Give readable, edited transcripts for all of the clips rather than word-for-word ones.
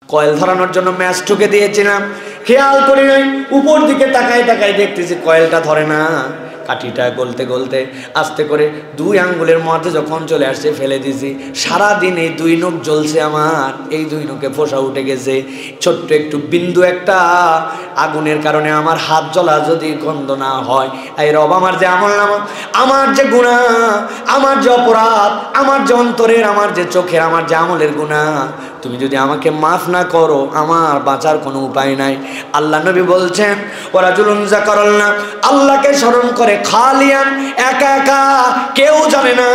Coil ধরানোর জন্য match ঠুকে দিয়েছিলাম, খেয়াল করি নাই, উপর দিকে তাকাই তাকাই দেখতেছি কয়েলটা ধরে না। কাঠিটা গলতে গলতে আস্তে করে 2 আঙ্গুলের মধ্যে যখন চলে আসছে ফেলে দিয়েছি। সারাদিন এই 2 নখ জ্বলছে আমার, এই 2 নখে ফোসা উঠে গেছে। ছোট্ট একটু বিন্দু একটা আগুনের কারণে আমার হাত জ্বলা যদি গন্ধ না হয়, এই রব আমার যে আমল নামা, আমার যে গুনাহ, আমার যে অপরাধ, আমার যে অন্তরের, আমার যে চোখের, আমার যে আমলের গুনাহ, তুমি যদি আমাকে মাফ না করো আমার বাঁচার কোনো উপায় নাই। আল্লাহ নবী বলছেন ওয়ারাজুলুন যাকারাল্লাহ, আল্লাহকে স্মরণ করে খালিয়ান, একা একা, কেউ জানে না।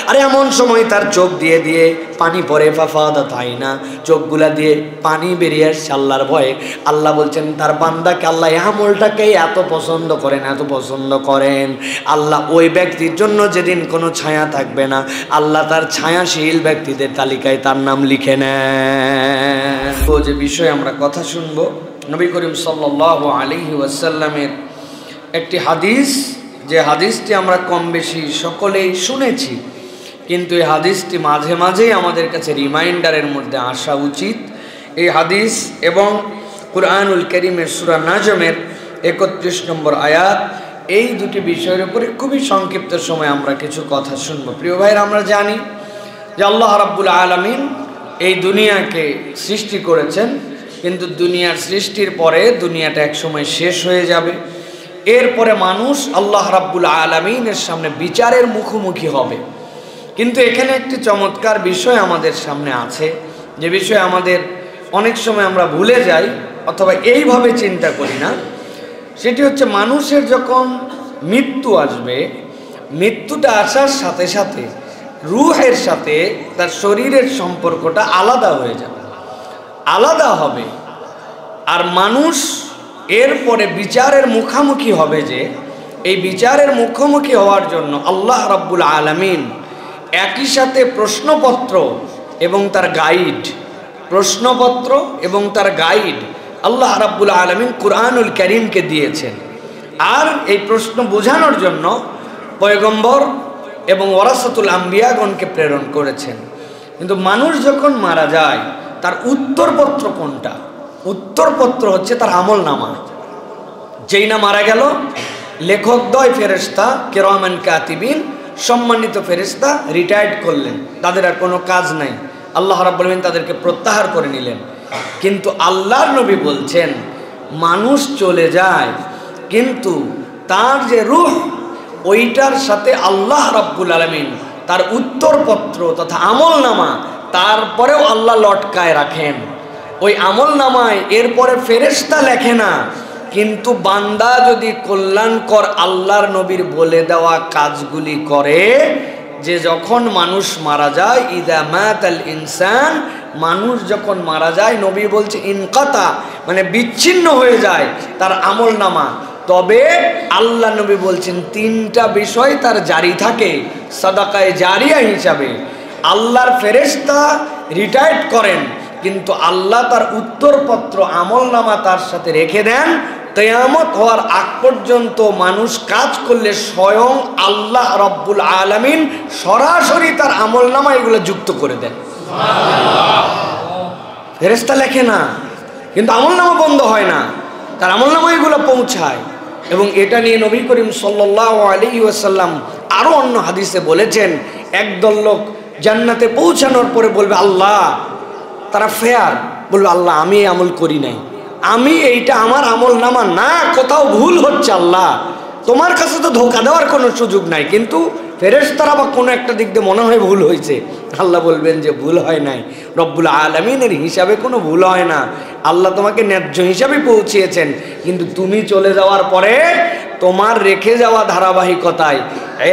আরে এমন সময় তার চোখ দিয়ে দিয়ে পানি পড়ে, ফাফাদাত আইনা, চোখগুলা দিয়ে পানি বেরিয়ে আসছে আল্লাহর ভয়ে। আল্লাহ বলছেন তার বান্দাকে আল্লাহ এই আমলটাকে এত পছন্দ করেন, এত পছন্দ করেন। আল্লাহ ওই ব্যক্তির জন্য যেদিন কোনো ছায়া থাকবে না, আল্লাহ তার ছায়াশীল ব্যক্তিদের তালিকায় তার নাম লিখে নেন। তো যে বিষয়ে আমরা কথা শুনবো, নবী করিম সাল্লাল্লাহু আলাইহি ওয়াসাল্লামের একটি হাদিস, যে হাদিসটি আমরা কম বেশি সকলেই শুনেছি, কিন্তু এই হাদিসটি মাঝে মাঝেই আমাদের কাছে রিমাইন্ডারের মধ্যে আসা উচিত। এই হাদিস এবং কুরআনুল কারীমের সূরা নাজমের 31 নম্বর আয়াত, এই দুটি বিষয়ের উপরে খুবই সংক্ষিপ্ত সময় আমরা কিছু কথা শুনবো। প্রিয় ভাইরা, আমরা জানি যে আল্লাহ রাব্বুল আলামিন এই দুনিয়াকে সৃষ্টি করেছেন, কিন্তু দুনিয়ার সৃষ্টির পরে দুনিয়াটা একসময় শেষ হয়ে যাবে। এরপরে মানুষ আল্লাহ রাব্বুল আলামিনের সামনে বিচারের মুখোমুখি হবে। কিন্তু এখানে একটি চমৎকার বিষয় আমাদের সামনে আছে, যে বিষয়ে আমাদের অনেক সময় আমরা ভুলে যাই অথবা এইভাবে চিন্তা করি না। সেটি হচ্ছে মানুষের যখন মৃত্যু আসবে, মৃত্যুটা আসার সাথে সাথে রূহের সাথে তার শরীরের সম্পর্কটা আলাদা হয়ে যাবে, আলাদা হবে। আর মানুষ এরপরে বিচারের মুখোমুখি হবে। যে এই বিচারের মুখোমুখি হওয়ার জন্য আল্লাহ রাব্বুল আলামিন একই সাথে প্রশ্নপত্র এবং তার গাইড, প্রশ্নপত্র এবং তার গাইড আল্লাহ রাব্বুল আলামিন কুরআনুল কারীমকে দিয়েছেন। আর এই প্রশ্ন বোঝানোর জন্য পয়গম্বর এবং ওয়ারাসাতুল আম্বিয়াগণকে প্রেরণ করেছেন। কিন্তু মানুষ যখন মারা যায়, তার উত্তরপত্র কোনটা? উত্তরপত্র হচ্ছে তার আমলনামা। যেই না মারা গেল, লেখকদ্বয় ফেরেশতা কিরামান কাতিবিন, সম্মানিত ফেরেশতা রিটায়ার্ড করলেন, তাদের আর কোনো কাজ নাই, আল্লাহ রাব্বুল আলামিন তাদেরকে প্রত্যাহার করে নিলেন। কিন্তু আল্লাহর নবী বলছেন মানুষ চলে যায়, কিন্তু তার যে রূহ, ওইটার সাথে আল্লাহ রাব্বুল আলামিন তার উত্তরপত্র তথা আমলনামা তারপরেও আল্লাহ লটকায় রাখেন। ওই আমলনামায় এরপরে ফেরেশতা লেখে না, কিন্তু বান্দা যদি কল্যাণকর আল্লাহর নবীর বলে দেওয়া কাজগুলি করে, যে যখন মানুষ মারা যায়, ইদা মাতাল ইনসান, মানুষ যখন মারা যায়, নবী বলছে ইনকাতা, মানে বিচ্ছিন্ন হয়ে যায় তার আমলনামা। তবে আল্লাহ নবী বলছেন 3টা বিষয় তার জারি থাকে সাদাকায়ে জারিয়া হিসাবে। আল্লাহর ফেরেশতা রিটায়ার্ড করেন, কিন্তু আল্লাহ তার উত্তরপত্র আমলনামা তার সাথে রেখে দেন। কিয়ামত হওয়ার আগ পর্যন্ত মানুষ কাজ করলে স্বয়ং আল্লাহ রাব্বুল আলামিন সরাসরি তার আমলনামা এগুলো যুক্ত করে দেন। ফেরেশতা লেখে না, কিন্তু আমলনামা বন্ধ হয় না, তার আমলনামা এগুলো পৌঁছায়। এবং এটা নিয়ে নবী করিম সাল্লাল্লাহু আলাইহি ওয়াসাল্লাম আরো অন্য হাদিসে বলেছেন, একদল লোক জান্নাতে পৌঁছানোর পরে বলবে আল্লাহ, তারা ফেয়ার বলবে আল্লাহ আমি এই আমল করি নাই, আমি এইটা আমার আমলনামা না, কোথাও ভুল হচ্ছে, আল্লাহ তোমার কাছে তো ধোঁকা দেওয়ার কোনো সুযোগ নাই, কিন্তু ফেরেশতারা বা কোনো একটা দিক দিয়ে মনে হয় ভুল হয়েছে। আল্লাহ বলবেন যে ভুল হয় নাই, রব্বুল আলামিনের হিসাবে কোনো ভুল হয় না, আল্লাহ তোমাকে ন্যায্য হিসাবে পৌঁছিয়েছেন। কিন্তু তুমি চলে যাওয়ার পরে তোমার রেখে যাওয়া ধারাবাহিকতায়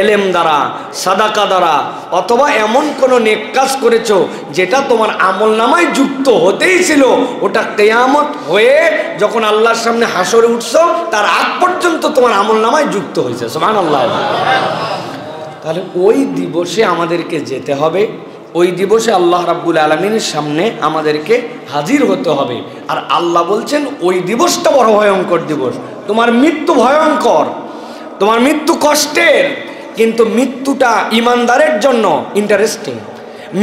এলেম দ্বারা, সাদাকা দ্বারা, অথবা এমন কোনো নেক কাজ করেছো যেটা তোমার আমলনামায় যুক্ত হতেই ছিল, ওটা কিয়ামত হয়ে যখন আল্লাহর সামনে হাসরে উঠছো তার আগ পর্যন্ত তোমার আমলনামায় যুক্ত হয়েছে। সুবহানাল্লাহ। তাহলে ওই দিবসে আমাদেরকে যেতে হবে, ওই দিবসে আল্লাহ রাব্বুল আলামিনের সামনে আমাদেরকে হাজির হতে হবে। আর আল্লাহ বলছেন ওই দিবসটা বড় ভয়ঙ্কর দিবস। তোমার মৃত্যু ভয়ঙ্কর, তোমার মৃত্যু কষ্টের, কিন্তু মৃত্যুটা ইমানদারের জন্য ইন্টারেস্টিং।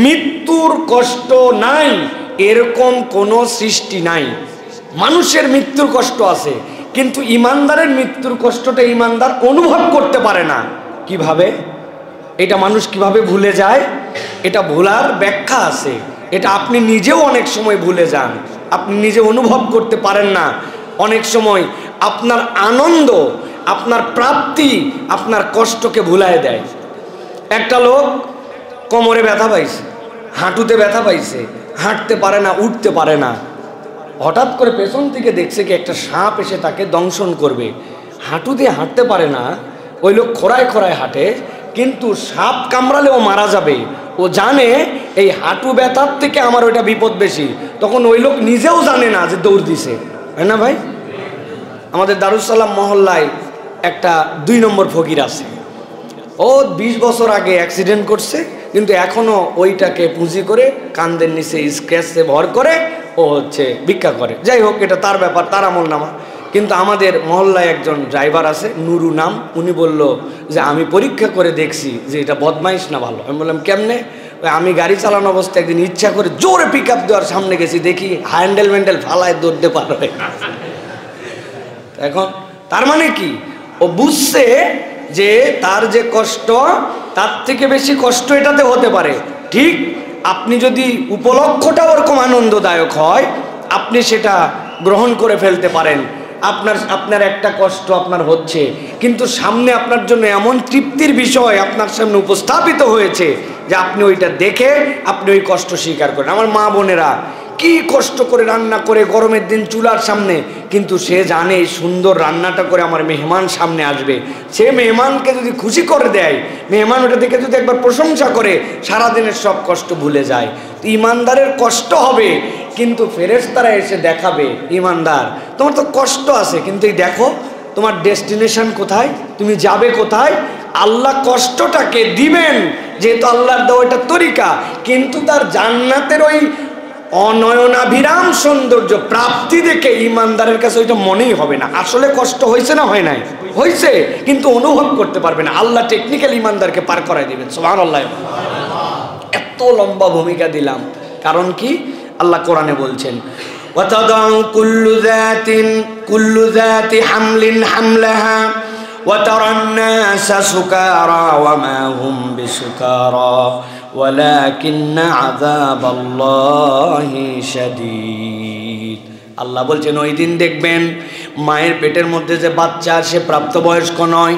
মৃত্যুর কষ্ট নাই, এরকম কোনো সৃষ্টি নাই। মানুষের মৃত্যুর কষ্ট আছে, কিন্তু ইমানদারের মৃত্যুর কষ্টটা ইমানদার অনুভব করতে পারে না। কিভাবে? এটা মানুষ কিভাবে ভুলে যায়? এটা ভোলার ব্যাখ্যা আছে। এটা আপনি নিজেও অনেক সময় ভুলে যান, আপনি নিজে অনুভব করতে পারেন না। অনেক সময় আপনার আনন্দ, আপনার প্রাপ্তি আপনার কষ্টকে ভুলায় দেয়। একটা লোক কোমরে ব্যথা পাইছে, হাঁটুতে ব্যথা পাইছে, হাঁটতে পারে না, উঠতে পারে না। হঠাৎ করে পেছন থেকে দেখছে কি একটা সাপ এসে তাকে দংশন করবে। হাঁটু দিয়ে হাঁটতে পারে না, ওই লোক খোঁড়ায় খোঁড়ায় হাঁটে, কিন্তু সাপ কামড়ালে ও মারা যাবে। ও জানে এই হাঁটু ব্যথার থেকে আমার ওইটা বিপদ বেশি। তখন ওই লোক নিজেও জানে না যে দৌড় দিছে, হয় না ভাই? আমাদের দারুসালাম মহল্লায় একটা 2 নম্বর ফকির আছে। ও 20 বছর আগে অ্যাক্সিডেন্ট করছে, কিন্তু এখনো ওইটাকে পুঁজি করে কান্দের নিচে স্ক্র্যাচে ভর করে ও হচ্ছে ভিক্ষা করে। যাই হোক, এটা তার ব্যাপার, তার আমল নামা। কিন্তু আমাদের মহল্লায় একজন ড্রাইভার আছে, নুরু নাম, উনি বলল যে আমি পরীক্ষা করে দেখছি যে এটা বদমাইশ না ভালো। আমি বললাম কেমনে? আমি গাড়ি চালানো অবস্থায় একদিন ইচ্ছা করে জোরে পিক আপ দেওয়ার সামনে গেছি, দেখি হ্যান্ডেল ম্যান্ডেল ফালায় দৌড়তে পারবে। এখন তার মানে কি? ও বুঝছে যে তার যে কষ্ট, তার থেকে বেশি কষ্ট এটাতে হতে পারে। ঠিক আপনি যদি উপলক্ষটা ওরকম আনন্দদায়ক হয়, আপনি সেটা গ্রহণ করে ফেলতে পারেন। আপনার একটা কষ্ট আপনার হচ্ছে, কিন্তু সামনে আপনার জন্য এমন তৃপ্তির বিষয় আপনার সামনে উপস্থাপিত হয়েছে যে আপনি ওইটা দেখে আপনি ওই কষ্ট স্বীকার করেন। আমার মা বোনেরা কি কষ্ট করে রান্না করে গরমের দিন চুলার সামনে, কিন্তু সে জানে এই সুন্দর রান্নাটা করে আমার মেহমান সামনে আসবে। সে মেহমানকে যদি খুশি করে দেয়, মেহমান ওটা দেখে যদি একবার প্রশংসা করে, সারাদিনের সব কষ্ট ভুলে যায়। তো ইমানদারের কষ্ট হবে, কিন্তু ফেরেশতারা এসে দেখাবে, ইমানদার তোমার তো কষ্ট আছে, কিন্তু এই দেখো তোমার ডেস্টিনেশন কোথায়, তুমি যাবে কোথায়। আল্লাহ কষ্টটাকে দিবেন, যেহেতু আল্লাহর দেওয়া এটা তরিকা, কিন্তু তার জান্নাতের ওই অনয়নাভিরাম সৌন্দর্য প্রাপ্তি দেখে ইমানদারের কাছে ওইটা মনেই হবে না আসলে কষ্ট হয়েছে না হয় নাই, হয়েছে, কিন্তু অনুভব করতে পারবে না। আল্লাহ টেকনিক্যাল ইমানদারকে পার করাই দিবেন। সুবহানাল্লাহ। এত লম্বা ভূমিকা দিলাম কারণ কি? আল্লাহ কোরআনে বলছেন ওয়াতাদাউ কুল্লু যাতি হামলিন হামলাহা ওয়াতারান নাসা সুকারা ওয়া মা হুম বিসুকারা ওয়ালাকিন্না আযাবাল্লাহি শাদীদ। আল্লাহ বলছেন ওই দিন দেখবেন মায়ের পেটের মধ্যে যে বাচ্চা, সে প্রাপ্তবয়স্ক নয়,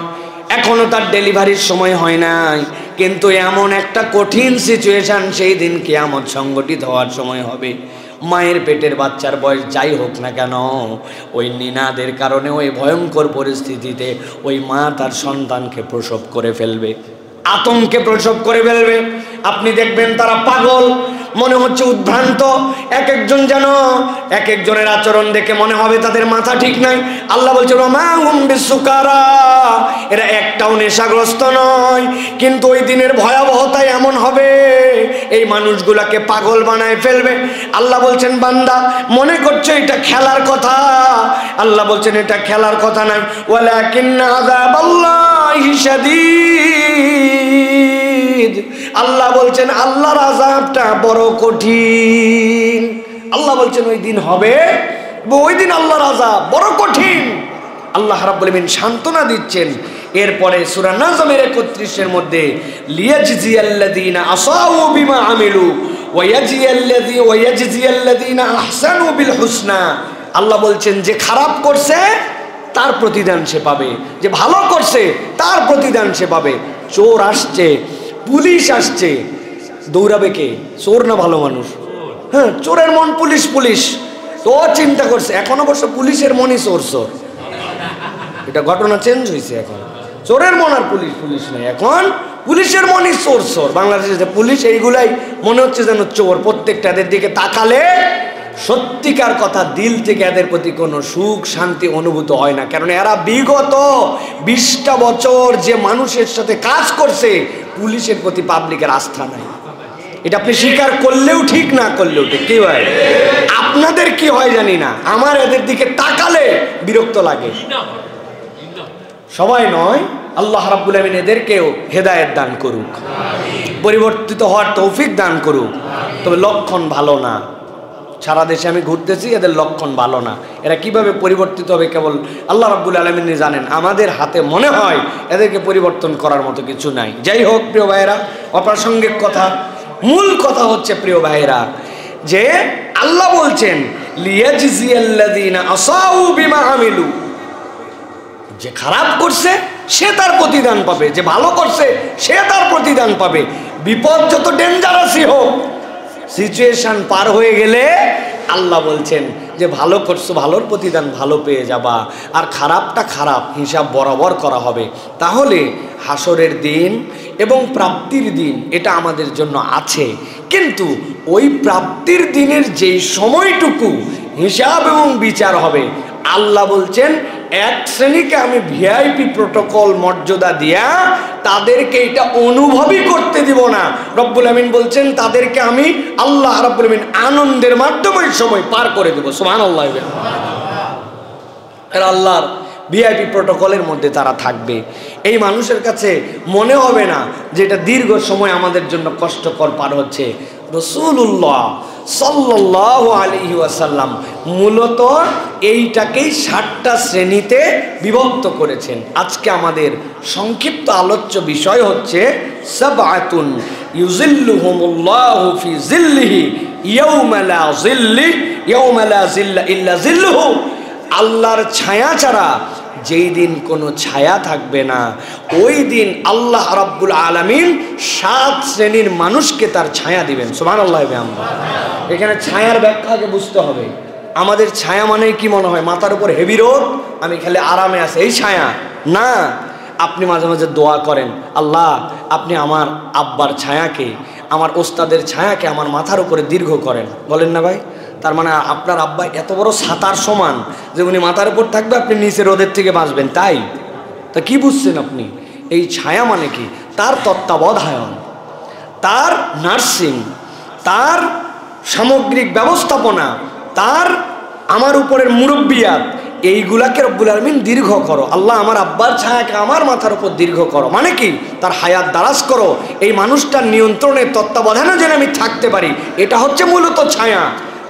এখনো তার ডেলিভারির সময় হয় নাই, কিন্তু এমন একটা কঠিন সিচুয়েশন সেই দিন কিয়ামত সংগঠিত হওয়ার সময় হবে। মায়ের পেটের বাচ্চার বয়স যাই হোক না কেন, ওই নিনাদের কারণে ওই ভয়ঙ্কর পরিস্থিতিতে ওই মা তার সন্তানকে প্রসব করে ফেলবে, আতঙ্কে প্রসব করে ফেলবে। আপনি দেখবেন তারা পাগল, মনে হচ্ছে উদ্ভ্রান্ত, এক একজন যেন এক একজনের আচরণ দেখে মনে হবে তাদের মাথা ঠিক নাই। আল্লাহ বলছে মা হুম বিসুকারা, এরা একটাও নেশাগ্রস্ত নয়, কিন্তু ওই দিনের ভয়াবহতা এমন হবে এই মানুষগুলাকে পাগল বানায় ফেলবে। আল্লাহ বলছেন বান্দা মনে করছো এটা খেলার কথা, আল্লাহ বলছেন এটা খেলার কথা নাই, ওয়ালাকিন্না আযাবাল্লাহি শাদীদ। আল্লাহ বলছেন আল্লাহর আযাবটা বড় কঠিন। আল্লাহ বলছেন ওই দিন হবে, ওই দিন আল্লাহর আযাব বড় কঠিন। আল্লাহ রাব্বুল আলামিন সান্ত্বনা দিচ্ছেন। এরপরে সূরা নাজমের 31 এর মধ্যে লিয়াজজিয়াল্লাযীনা আসাউ বিমা আমিলু ওয়ায়াজজিয়াল্লাযীনা আহসানু বিল হুসনা। আল্লাহ বলছেন যে খারাপ করছে তার প্রতিদান সে পাবে, যে ভালো করছে তার প্রতিদান সে পাবে। চোর আসছে, পুলিশ আসছে, দৌড়াবে কে? চোর না ভালো মানুষ? হ্যাঁ, চোরের মন পুলিশ পুলিশ, তো চিন্তা করছে এখন অবশ্য পুলিশের মনই চোর চোর। এটা ঘটনা চেঞ্জ হয়েছে, এখন চোরের মন আর পুলিশ পুলিশ নেই, এখন পুলিশের মনই চোর চোর। বাংলাদেশে পুলিশ এইগুলাই মনে হচ্ছে যেন চোর। প্রত্যেকটা এদের দিকে তাকালে সত্যিকার কথা দিল থেকে এদের প্রতি কোনো সুখ শান্তি অনুভূত হয় না, কারণ এরা বিগত 20টা বছর যে মানুষের সাথে কাজ করছে, পুলিশের প্রতি পাবলিকের আস্থা নাই। এটা আপনি স্বীকার করলেও ঠিক, না করলেও ঠিক। কি হয় আপনাদের কি হয় জানি না, আমার এদের দিকে তাকালে বিরক্ত লাগে। সবাই নয়, আল্লাহ রাব্বুল আমিন এদেরকেও হেদায়েত দান করুক, পরিবর্তিত হওয়ার তৌফিক দান করুক। তবে লক্ষণ ভালো না, সারা দেশে আমি ঘুরতেছি, এদের লক্ষণ ভালো না। এরা কিভাবে পরিবর্তিত হবে কেবল আল্লাহ রাব্বুল আলামিন জানেন। আমাদের হাতে মনে হয় এদেরকে পরিবর্তন করার মতো কিছু নাই। যাই হোক প্রিয় ভাইয়েরা, অপ্রাসঙ্গিক কথা, মূল কথা হচ্ছে প্রিয় ভাইয়েরা যে আল্লাহ বলছেন লিয়াজজিয়াল্লাযীনা আসাউ বিমা আমিলু, যে খারাপ করছে সে তার প্রতিদান পাবে, যে ভালো করছে সে তার প্রতিদান পাবে। বিপদ যত ডেঞ্জারাসই হোক, সিচুয়েশন পার হয়ে গেলে আল্লাহ বলছেন যে ভালো করছো, ভালোর প্রতিদান ভালো পেয়ে যাবা, আর খারাপটা খারাপ, হিসাব বরাবর করা হবে। তাহলে হাসরের দিন এবং প্রাপ্তির দিন এটা আমাদের জন্য আছে, কিন্তু ওই প্রাপ্তির দিনের যেই সময়টুকু হিসাব এবং বিচার হবে, আল্লাহ বলছেন এক শ্রেণীকে আমি ভিআইপি প্রোটোকল মর্যাদা দিয়া তাদেরকে এটা অনুভবই করতে দিব না। রব্বুল আমিন বলছেন তাদেরকে আমি আল্লাহ রব্বুল আমিন আনন্দের মাধ্যমে সময় পার করে দেব। সুবহানাল্লাহ। আর আল্লাহর ভিআইপি প্রোটোকলের মধ্যে তারা থাকবে। এই মানুষের কাছে মনে হবে না যে এটা দীর্ঘ সময় আমাদের জন্য কষ্টকর পার হচ্ছে। রাসূলুল্লাহ সাল্লাল্লাহু আলাইহি ওয়াসাল্লাম মূলত এইটাকেই 7টা শ্রেণীতে বিভক্ত করেছেন। আজকে আমাদের সংক্ষিপ্ত আলোচ্য বিষয় হচ্ছে সাবআতুন ইউজিল্লুহুমুল্লাহু ফি জিল্লিহি ইয়াওমা লা জিল্লা ইল্লা জিল্লুহু। আল্লাহর ছায়া ছাড়া যেই দিন কোনো ছায়া থাকবে না, ওই দিন আল্লাহ রাব্বুল আলামিন 7 শ্রেণীর মানুষকে তার ছায়া দিবেন। সুবহানাল্লাহ। এখানে ছায়ার ব্যাখ্যাকে বুঝতে হবে। আমাদের ছায়া মানে কি মনে হয় মাথার উপর হেভি রোদ, আমি খালি আরামে আছি, এই ছায়া না। আপনি মাঝে মাঝে দোয়া করেন, আল্লাহ আপনি আমার আব্বার ছায়াকে, আমার ওস্তাদের ছায়াকে আমার মাথার উপরে দীর্ঘ করেন, বলেন না ভাই? তার মানে আপনার আব্বা এত বড় ছাতার সমান যে উনি মাথার উপর থাকবে, আপনি নিচে রোদের থেকে বাঁচবেন, তাই? তা কি বুঝছেন আপনি? এই ছায়া মানে কি? তার তত্ত্বাবধায়ন, তার নার্সিং, তার সামগ্রিক ব্যবস্থাপনা, তার আমার উপরের মুরব্বিয়াত, এইগুলাকে রব্বুল আলামিন দীর্ঘ করো। আল্লাহ আমার আব্বার ছায়াকে আমার মাথার উপর দীর্ঘ করো মানে কি? তার হায়াত দারাজ করো, এই মানুষটার নিয়ন্ত্রণে তত্ত্বাবধানে যেন আমি থাকতে পারি, এটা হচ্ছে মূলত ছায়া।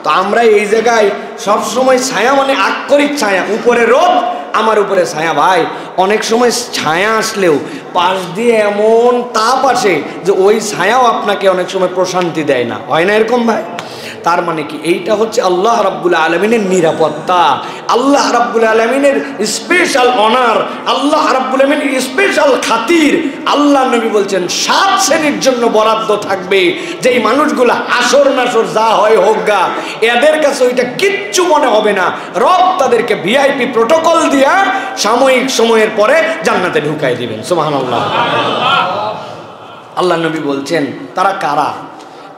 তো আমরা এই জায়গায় সবসময় ছায়া মানে আক্ষরিক ছায়া, উপরে রোদ আমার উপরে ছায়া। ভাই অনেক সময় ছায়া আসলেও পাশ দিয়ে এমন তাপ আসে যে ওই ছায়াও আপনাকে অনেক সময় প্রশান্তি দেয় না, হয় না এরকম ভাই? তার মানে কি? এইটা হচ্ছে আল্লাহ রাব্বুল আলামিনের নিরাপত্তা, আল্লাহ রাব্বুল আলামিনের স্পেশাল অনার, আল্লাহ রাব্বুল আলামিনের স্পেশাল খাতির। আল্লাহ নবী বলছেন 7 শ্রেণীর জন্য বরাদ্দ থাকবে, যেই মানুষগুলো আসর নাসর যা হয় হোক গা, এদের কাছে ওইটা কিচ্ছু মনে হবে না। রব তাদেরকে ভিআইপি প্রোটোকল দিয়া সাময়িক সময়ের পরে জান্নাতে ঢুকাই দিবেন। সুবহানাল্লাহ। আল্লাহ নবী বলছেন তারা কারা,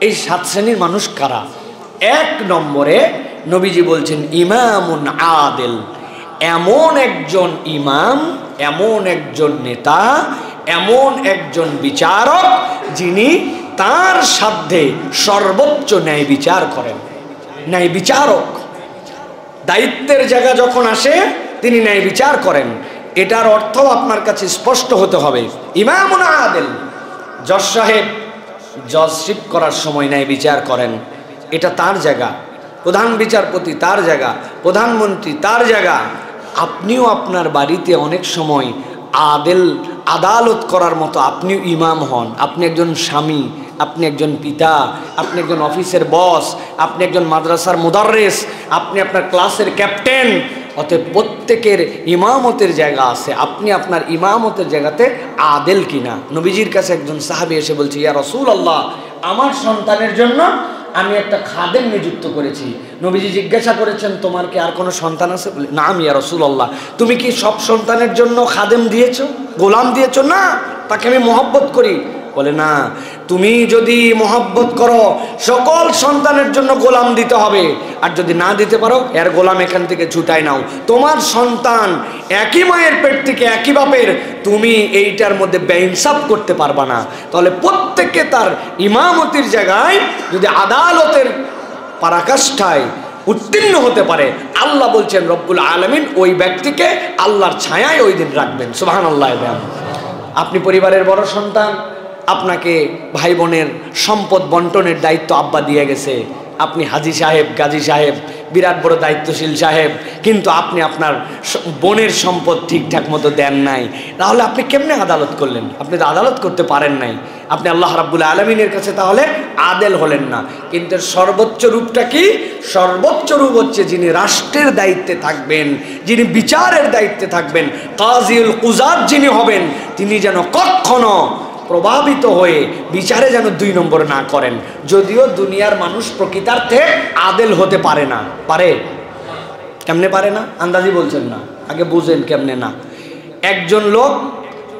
এই 7 শ্রেণীর মানুষ কারা? 1 নম্বরে নবীজি বলছেন ইমামুন আদিল, এমন একজন ইমাম, এমন একজন নেতা, এমন একজন বিচারক যিনি তার সাধ্যে সর্বোচ্চ ন্যায় বিচার করেন। ন্যায় বিচারক, দায়িত্বের জায়গা যখন আসে তিনি ন্যায় বিচার করেন। এটার অর্থ আপনার কাছে স্পষ্ট হতে হবে। ইমামুন আদিল, জজ সাহেব জজশিপ করার সময় ন্যায় বিচার করেন, এটা তার জায়গা। প্রধান বিচারপতি তার জায়গা, প্রধানমন্ত্রী তার জায়গা। আপনিও আপনার বাড়িতে অনেক সময় আদালত করার মতো আপনিও ইমাম হন। আপনি একজন স্বামী, আপনি একজন পিতা, আপনি একজন অফিসের বস, আপনি একজন মাদ্রাসার মুদাররিস, আপনি আপনার ক্লাসের ক্যাপ্টেন। অতএব প্রত্যেকের ইমামতের জায়গা আছে। আপনি আপনার ইমামতের জায়গাতে আদেল কিনা? নবীজির কাছে একজন সাহাবী এসে বলছে, ইয়া রাসূলুল্লাহ, আমার সন্তানের জন্য আমি একটা খাদেম নিযুক্ত করেছি। নবীজি জিজ্ঞাসা করেছেন, তোমার কি আর কোনো সন্তান আছে? বলে, নাম ইয়া রাসূলুল্লাহ। তুমি কি সব সন্তানের জন্য খাদেম দিয়েছো, গোলাম দিয়েছো? না, তাকে আমি মহব্বত করি। বলে, না, তুমি যদি মহব্বত করো সকল সন্তানের জন্য গোলাম দিতে হবে, আর যদি না দিতে পারো এর গোলাম এখান থেকে ছুটাই নাও। তোমার সন্তান একই মায়ের পেট থেকে একই বাপের, তুমি এইটার মধ্যে বেইনসাফ করতে পারবা না। তাহলে প্রত্যেককে তার ইমামতির জায়গায় যদি আদালতের পরাকাষ্ঠায় উত্তীর্ণ হতে পারে, আল্লাহ বলছেন রব্বুল আলামিন ওই ব্যক্তিকে আল্লাহর ছায়ায় ওই দিন রাখবেন। সুবহানাল্লাহ। আপনি পরিবারের বড় সন্তান, আপনাকে ভাই বোনের সম্পদ বন্টনের দায়িত্ব আব্বা দিয়ে গেছে, আপনি হাজি সাহেব, গাজী সাহেব, বিরাট বড় দায়িত্বশীল সাহেব, কিন্তু আপনি আপনার বোনের সম্পদ ঠিকঠাক মতো দেন নাই, তাহলে আপনি কেমনে আদালত করলেন? আপনি তো আদালত করতে পারেন নাই, আপনি আল্লাহ রাব্বুল আলামিনের কাছে তাহলে আদেল হলেন না। কিন্তু সর্বোচ্চ রূপটা কি? সর্বোচ্চ রূপ হচ্ছে যিনি রাষ্ট্রের দায়িত্বে থাকবেন, যিনি বিচারের দায়িত্বে থাকবেন, কাজিউল কুজাত যিনি হবেন, তিনি যেন কখনো প্রভাবিত হয়ে বিচারে যেন 2 নম্বর না করেন। যদিও দুনিয়ার মানুষ প্রকৃতার্থে আদেল হতে পারে না। পারে? কেমনে পারে না? আন্দাজি বলছেন না, আগে বুঝেন কেমনে না। একজন লোক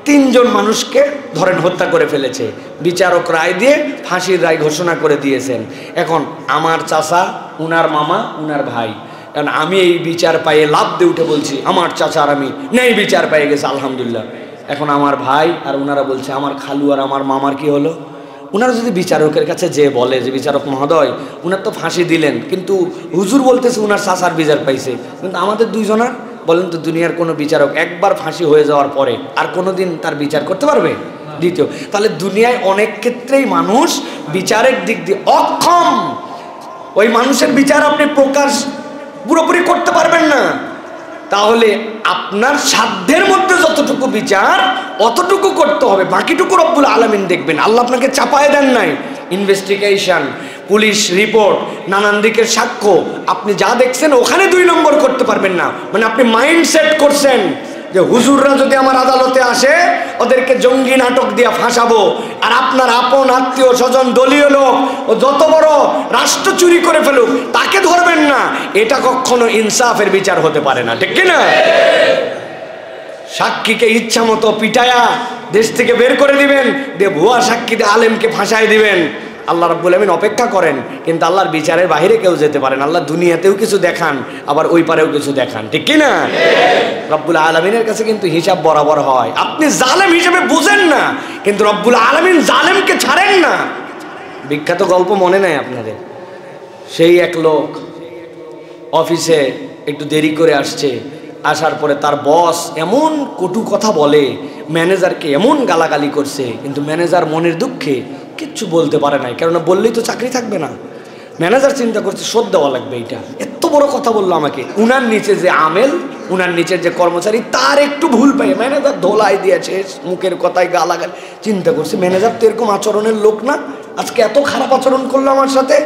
3 জন মানুষকে ধরেন হত্যা করে ফেলেছে, বিচারক রায় দিয়ে ফাঁসির রায় ঘোষণা করে দিয়েছেন। এখন আমার চাচা, উনার মামা, উনার ভাই, কারণ আমি এই বিচার পাইয়ে লাভ দিয়ে উঠে বলছি আমার চাচা আর আমি নেই বিচার পেয়ে গেছে আলহামদুলিল্লাহ। এখন আমার ভাই আর উনারা বলছে আমার খালু আর আমার মামার কি হলো? উনারা যদি বিচারকের কাছে যে বলে যে বিচারক মহোদয় উনার তো ফাঁসি দিলেন, কিন্তু হুজুর বলতেছে উনার চাচার বিচার পাইছে, কিন্তু আমাদের 2 জনের, বলেন তো দুনিয়ার কোনো বিচারক একবার ফাঁসি হয়ে যাওয়ার পরে আর কোনো দিন তার বিচার করতে পারবে? দ্বিতীয়, তাহলে দুনিয়ায় অনেক ক্ষেত্রেই মানুষ বিচারের দিক দিয়ে অক্ষম। ওই মানুষের বিচার আপনি প্রকাশ পুরোপুরি করতে পারবেন না। তাহলে আপনার সাধ্যের মধ্যে যতটুকু বিচার অতটুকু করতে হবে, বাকিটুকু রব্বুল আলামিন দেখবেন। আল্লাহ আপনাকে চাপায় দেন নাই। ইনভেস্টিগেশন, পুলিশ রিপোর্ট, নানান দিকের সাক্ষ্য, আপনি যা দেখছেন ওখানে 2 নম্বর করতে পারবেন না। মানে আপনি মাইন্ড সেট করছেন যে হুজুররা যদি আমার আদালতে আসে ওদেরকে জঙ্গি নাটক দিয়ে ফাঁসাবো, আর আপনার আপন আত্মীয় স্বজন দলীয় লোক ও যত বড় রাষ্ট্র চুরি করে ফেলুক তাকে ধরবেন না। এটা কখনো ইনসাফের বিচার হতে পারে না, ঠিক কিনা? সাক্ষীকে ইচ্ছা মতো পিটায়া দেশ থেকে বের করে দিবেন, দিয়ে ভুয়া সাক্ষীতে আলেমকে ফাঁসায় দিবেন। আল্লাহ রাব্বুল আলামিন অপেক্ষা করেন, কিন্তু আল্লাহর বিচারের বাইরে কেউ যেতে পারেন। আল্লাহ দুনিয়াতেও কিছু দেখান, আবার ওই পারেও কিছু দেখান, ঠিক কিনা? রব্বুল আলামিনের কাছে কিন্তু হিসাব বরাবর হয়। আপনি জালেম হিসেবে বুঝেন না, কিন্তু রব্বুল আলামিন জালেমকে ছাড়েন না। বিখ্যাত গল্প মনে নাই আপনাদের? সেই এক লোক অফিসে একটু দেরি করে আসছে, আসার পরে তার বস এমন কটু কথা বলে, ম্যানেজারকে এমন গালাগালি করছে, কিন্তু ম্যানেজার মনের দুঃখে কিচ্ছু বলতে পারে নাই, কেননা বললেই তো চাকরি থাকবে না। ম্যানেজার চিন্তা করছে শোধ দেওয়া লাগবে, এইটা এত বড় কথা বললো আমাকে। উনার নিচে যে আমেল, উনার নিচের যে কর্মচারী, তার একটু ভুল পাই ম্যানেজার ধোলাই দিয়েছে, মুখের কথায় গালাগালি। চিন্তা করছে ম্যানেজার তো এরকম আচরণের লোক না, আজকে এত খারাপ আচরণ করলো আমার সাথে।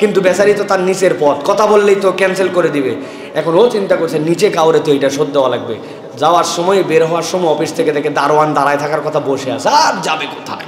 কিন্তু বেচারি তো তার নিচের পথ, কথা বললেই তো ক্যান্সেল করে দিবে। এখন ও চিন্তা করছে নিচে কাউরে তো এটা শোধ দেওয়া লাগবে। যাওয়ার সময়, বের হওয়ার সময় অফিস থেকে দেখে দারোয়ান দাঁড়ায় থাকার কথা, বসে আছে, আর যাবে কোথায়?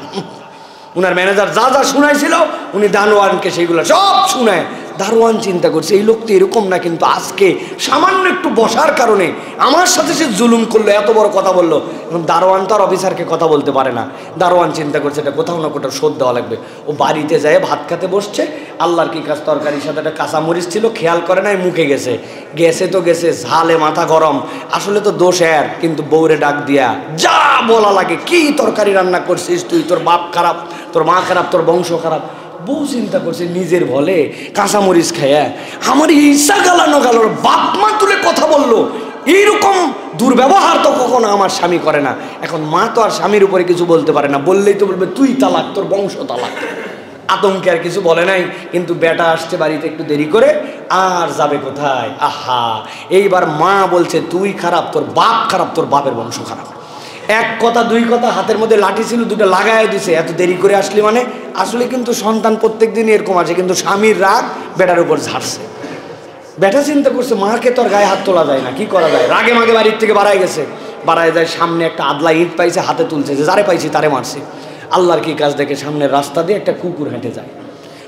উনার ম্যানেজার যা যা শুনাইছিল উনি দারোয়ানকে সেইগুলো সব শুনায়। দারোয়ান চিন্তা করছে এই লোক তো এরকম না, কিন্তু আজকে সামান্য একটু বসার কারণে আমার সাথে সে জুলুম করলো, এত বড় কথা বললো। এবং দারোয়ান তো আর অফিসারকে কথা বলতে পারে না। দারোয়ান চিন্তা করছে এটা কোথাও না কোথাও শোধ দেওয়া লাগবে। ও বাড়িতে যায় ভাত খেতে বসছে, আল্লাহর কি কাজ, তরকারির সাথে একটা কাঁচামরিচ ছিল, খেয়াল করে নাই, মুখে গেছে। গেছে তো গেছে, ঝালে মাথা গরম, আসলে তো দোষ এর, কিন্তু বউরে ডাক দিয়া যা বলা লাগে, কি তরকারি রান্না করছিস তুই, তোর বাপ খারাপ, তোর মা খারাপ, তোর বংশ খারাপ। বউ চিন্তা করছে নিজের ভলে কাঁচামরিচ খায়া আমার ঈর্ষা গালানো গেল, বাপ মা তুলে কথা বললো, এইরকম দুর্ব্যবহার তো কখনো আমার স্বামী করে না। এখন মা তো আর স্বামীর উপরে কিছু বলতে পারে না, বললেই তো বলবে তুই তালাক, তোর বংশ তালাক। আতঙ্কে আর কিছু বলে নাই, কিন্তু বেটা আসছে বাড়িতে একটু দেরি করে, আর যাবে কোথায়? আহা, এইবার মা বলছে তুই খারাপ, তোর বাপ খারাপ, তোর বাপের বংশ খারাপ। এক কথা দুই কথা, হাতের মধ্যে লাঠি ছিল, দুটো লাগাই দিছে, এত দেরি করে আসলি মানে। আসলে কিন্তু সন্তান প্রত্যেক দিনই এরকম আছে, কিন্তু স্বামীর রাগ বেটার উপর ঝাড়ছে। বেটা চিন্তা করছে মাকে তোর গায়ে হাত তোলা যায় না, কি করা যায়? রাগে মাগে বাড়ির থেকে বাড়ায় গেছে, বাড়ায় যায়, সামনে একটা আদলা ইট পাইছে, হাতে তুলছে, যে যারে পাইছি তারে মারছে। আল্লাহর কি কাজ দেখে সামনের রাস্তা দিয়ে একটা কুকুর হেঁটে যায়।